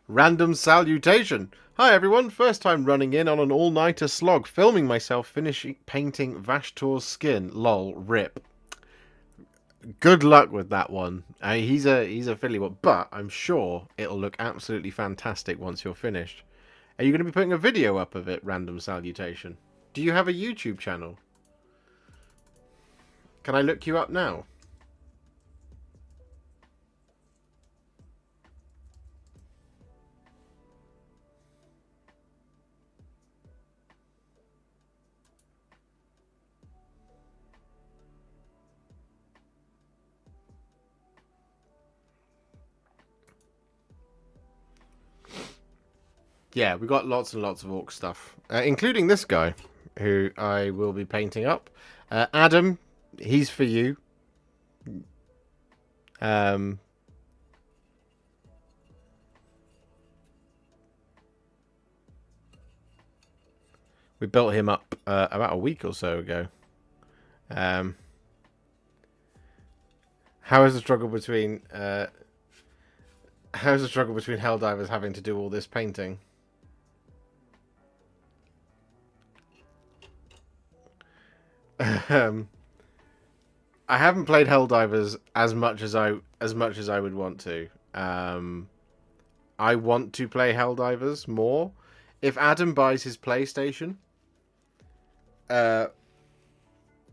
Random salutation. Hi everyone, first time running in on an all-nighter slog, filming myself finishing painting Vashtor's skin. Lol, rip. Good luck with that one. He's a Philly one, but I'm sure it'll look absolutely fantastic once you're finished. Are you going to be putting a video up of it, random salutation? Do you have a YouTube channel? Can I look you up now? Yeah, we got lots and lots of orc stuff, including this guy, who I will be painting up. Adam, he's for you. We built him up about a week or so ago. How is the struggle between Helldivers having to do all this painting? I haven't played Helldivers as much as I would want to. I want to play Helldivers more. If Adam buys his PlayStation,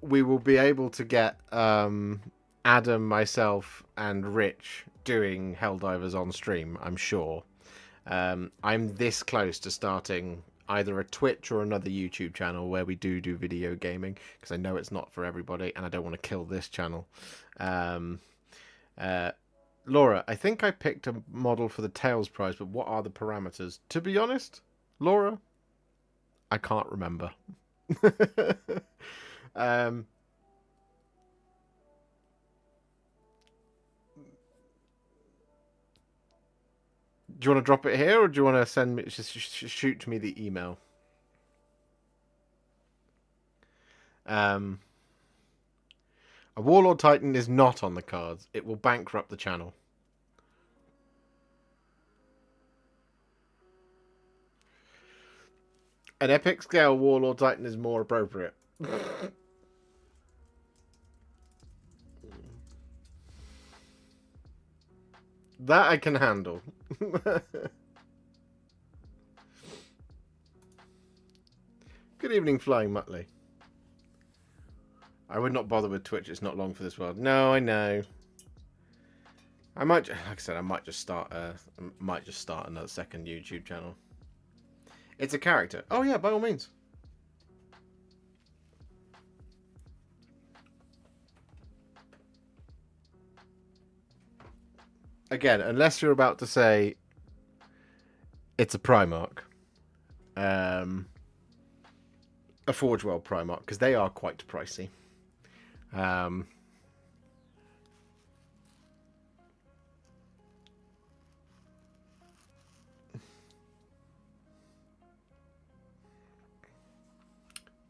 we will be able to get Adam, myself, and Rich doing Helldivers on stream, I'm sure. I'm this close to starting either a Twitch or another YouTube channel where we do video gaming, because I know it's not for everybody and I don't want to kill this channel. Laura, I think I picked a model for the Tails prize, but what are the parameters? To be honest, Laura, I can't remember. Do you want to drop it here, or do you want to send me, just shoot me the email? A Warlord Titan is not on the cards. It will bankrupt the channel. An epic scale Warlord Titan is more appropriate. That I can handle. Good evening, Flying Muttley. I would not bother with Twitch. It's not long for this world. No, I know. I might, like I said, I might just start another second YouTube channel. It's a character. Oh yeah, by all means. again, unless you're about to say it's a Primark, a Forge World Primark, because they are quite pricey.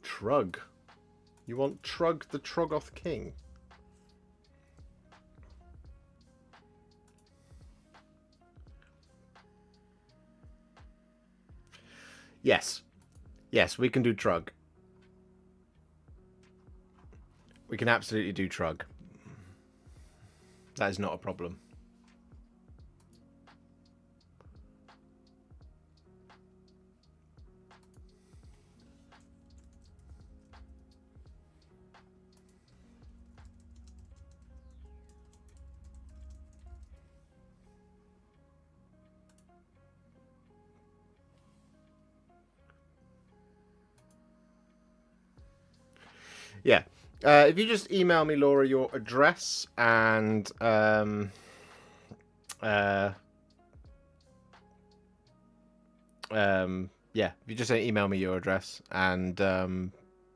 Trug. You want Trug the Troggoth King? Yes. Yes, we can do Trug. We can absolutely do Trug. That is not a problem. Yeah. If you just email me, Laura, your address and yeah, if you just email me your address and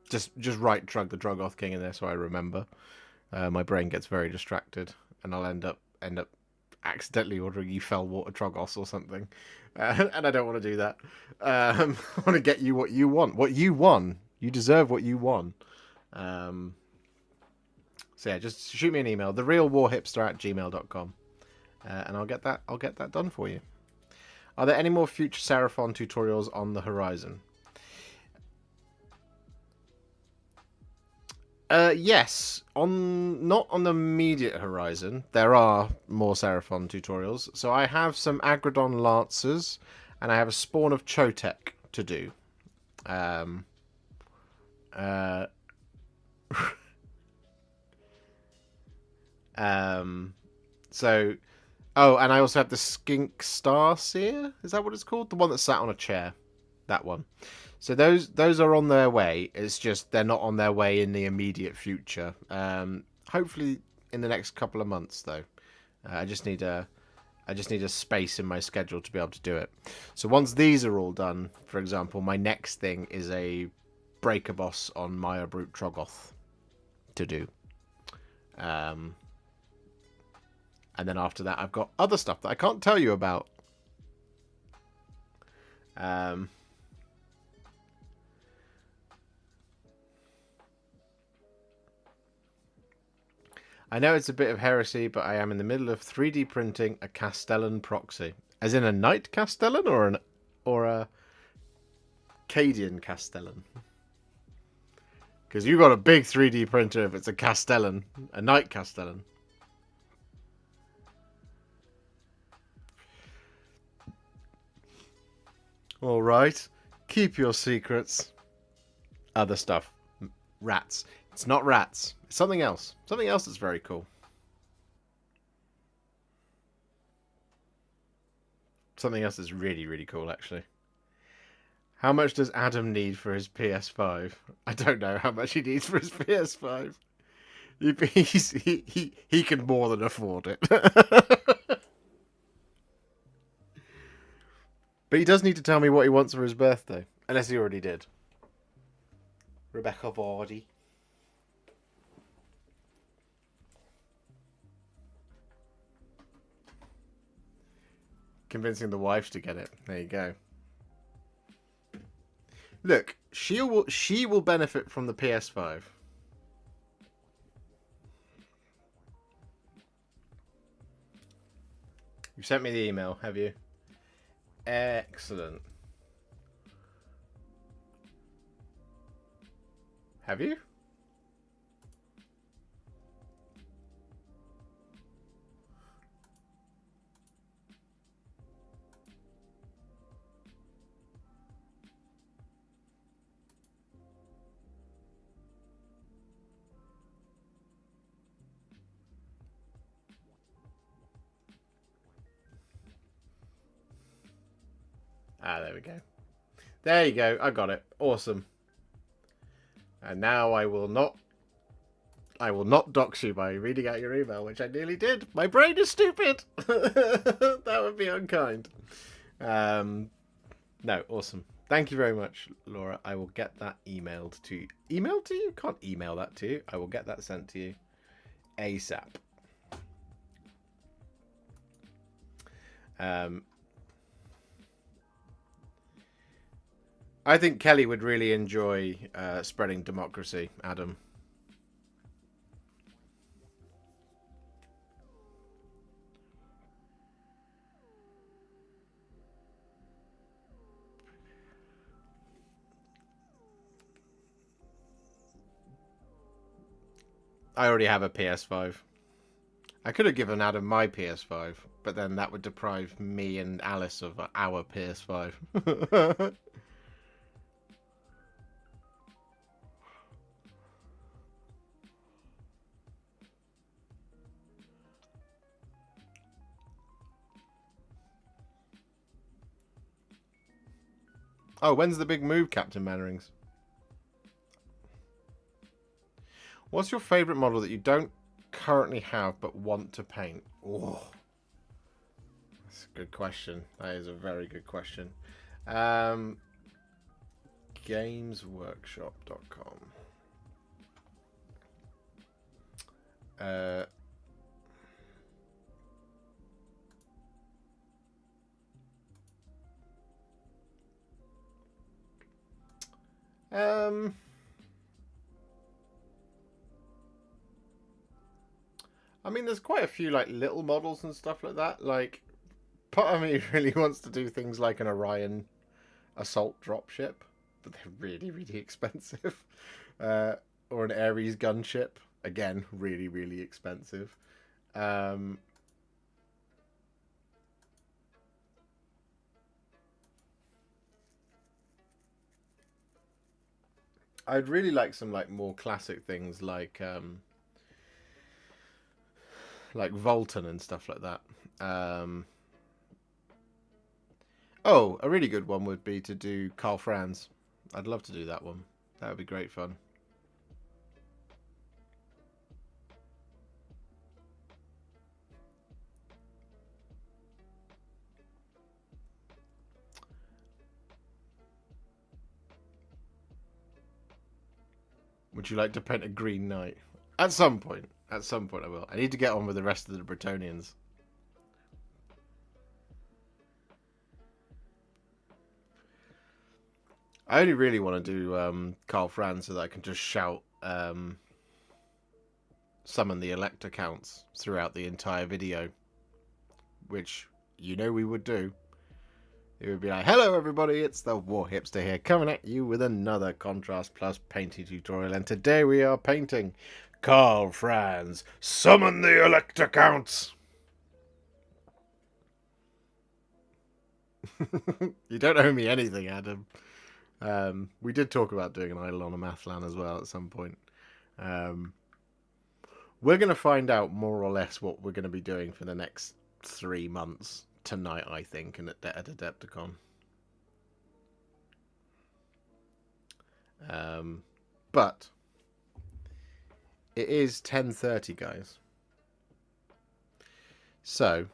just write Trug the Troggoth King in there so I remember. My brain gets very distracted and I'll end up accidentally ordering you Fellwater Troggoths or something, and I don't want to do that. I want to get you what you want. What you won. You deserve what you won. So yeah, just shoot me an email, therealwarhipster@gmail.com, and I'll get that done for you. Are there any more future Seraphon tutorials on the horizon? Yes, not on the immediate horizon. There are more Seraphon tutorials. So I have some Agrodon Lancers, and I have a spawn of Chotek to do. So, oh, and I also have the Skink Starseer. Is that what it's called? The one that sat on a chair. That one. So those are on their way. It's just they're not on their way in the immediate future. Hopefully in the next couple of months, though. I just need a space in my schedule to be able to do it. So once these are all done, for example, my next thing is a Breaker Boss on Maya Brute Troggoth to do. And then after that, I've got other stuff that I can't tell you about. I know it's a bit of heresy, but I am in the middle of 3D printing a Castellan proxy. As in a Knight Castellan or a Cadian Castellan? Because you've got a big 3D printer if it's a Castellan, a Knight Castellan. All right. Keep your secrets. Other stuff. Rats. It's not rats. It's something else. Something else that's very cool. Something else that's really, really cool, actually. How much does Adam need for his PS5? I don't know how much he needs for his PS5. He can more than afford it. But he does need to tell me what he wants for his birthday. Unless he already did. Rebecca Vardy. Convincing the wife to get it. There you go. Look, she will benefit from the PS5. You sent me the email, have you? Excellent. Have you? Ah, there we go. There you go. I got it. Awesome. And now I will not I will not dox you by reading out your email, which I nearly did. My brain is stupid. That would be unkind. No, awesome. Thank you very much, Laura. I will get that emailed to you. Emailed to you? Can't email that to you. I will get that sent to you ASAP. I think Kelly would really enjoy spreading democracy, Adam. I already have a PS5. I could have given Adam my PS5, but then that would deprive me and Alice of our PS5. Oh, when's the big move, Captain Mannerings? What's your favourite model that you don't currently have but want to paint? Oh, that's a good question. That is a very good question. Gamesworkshop.com. I mean, there's quite a few like little models and stuff like that. Like, part of me really wants to do things like an Orion assault dropship, but they're really, really expensive. Or an Ares gunship, again, really, really expensive. I'd really like some like more classic things like Volton and stuff like that. Oh, a really good one would be to do Carl Franz. I'd love to do that one. That would be great fun. Would you like to paint a Green Knight? At some point. At some point I will. I need to get on with the rest of the Bretonians. I only really want to do Carl Franz so that I can just shout summon the Elector counts throughout the entire video. Which, you know we would do. It would be like, hello everybody, it's the Warhipster here, coming at you with another Contrast Plus painting tutorial, and today we are painting Carl Franz, Summon the Elector Counts! You don't owe me anything, Adam. We did talk about doing an Idle on a Mathlan as well at some point. We're going to find out more or less what we're going to be doing for the next 3 months. Tonight, I think, and at Adepticon. But it is 10:30, guys. So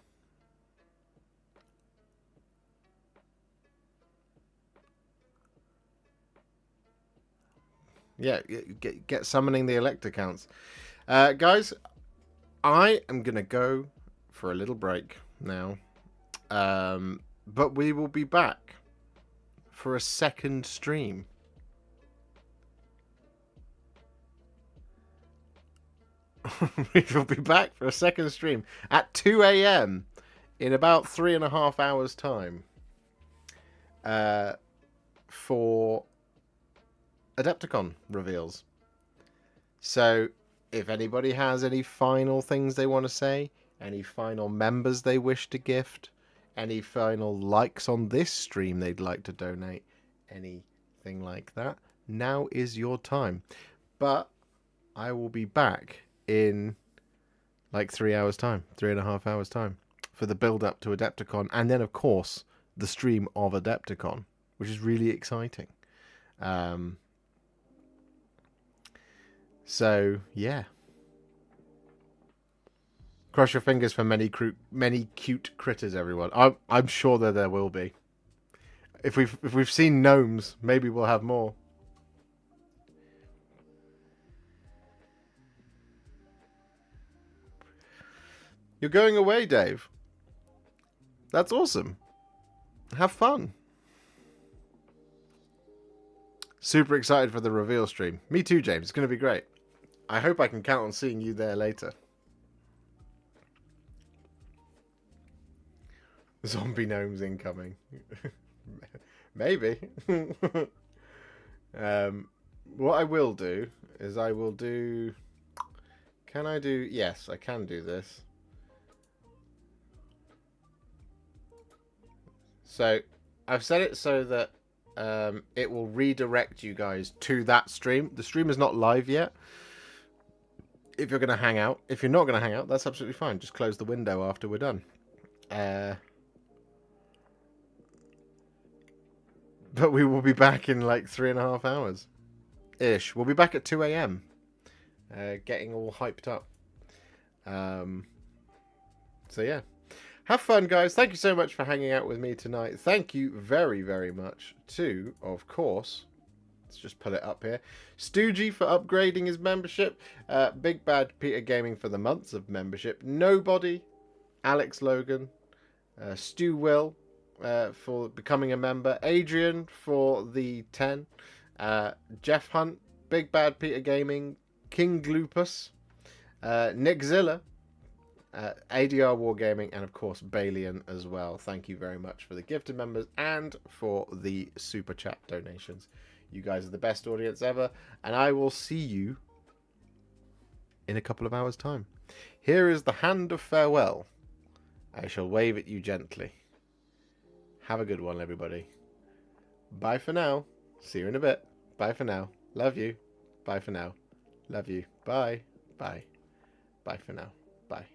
yeah, get summoning the Elector counts, guys. I am gonna go for a little break now. But we will be back for a second stream. We will be back for a second stream at 2 a.m. in about 3.5 hours' time. For Adepticon reveals. So, if anybody has any final things they want to say, any final members they wish to gift, any final likes on this stream they'd like to donate, anything like that, now is your time. But I will be back in like 3 hours time, 3.5 hours time, for the build up to Adepticon, and then of course the stream of Adepticon, which is really exciting. So yeah, Cross your fingers for many cute critters, everyone. I'm sure that there will be. If we've seen gnomes, maybe we'll have more. You're going away, Dave. That's awesome. Have fun. Super excited for the reveal stream. Me too, James. It's going to be great. I hope I can count on seeing you there later. Zombie gnomes incoming. Maybe. What I will do is I will do... Can I do... Yes, I can do this. So, I've set it so that it will redirect you guys to that stream. The stream is not live yet. If you're going to hang out. If you're not going to hang out, that's absolutely fine. Just close the window after we're done. But we will be back in like 3.5 hours. Ish. We'll be back at 2 a.m. Getting all hyped up. So yeah. Have fun, guys. Thank you so much for hanging out with me tonight. Thank you very, very much to, of course, let's just pull it up here, Stoogie for upgrading his membership, Big Bad Peter Gaming for the months of membership, Nobody, Alex Logan, Stu Will for becoming a member, Adrian for the 10, Jeff Hunt, Big Bad Peter Gaming, King Gloopus, Nick Zilla, ADR Wargaming, and of course Balian as well. Thank you very much for the gifted members and for the super chat donations. You guys are the best audience ever, and I will see you in a couple of hours' time. Here is the hand of farewell. I shall wave at you gently. Have a good one, everybody. Bye for now. See you in a bit. Bye for now. Love you. Bye for now. Love you. Bye. Bye. Bye for now. Bye.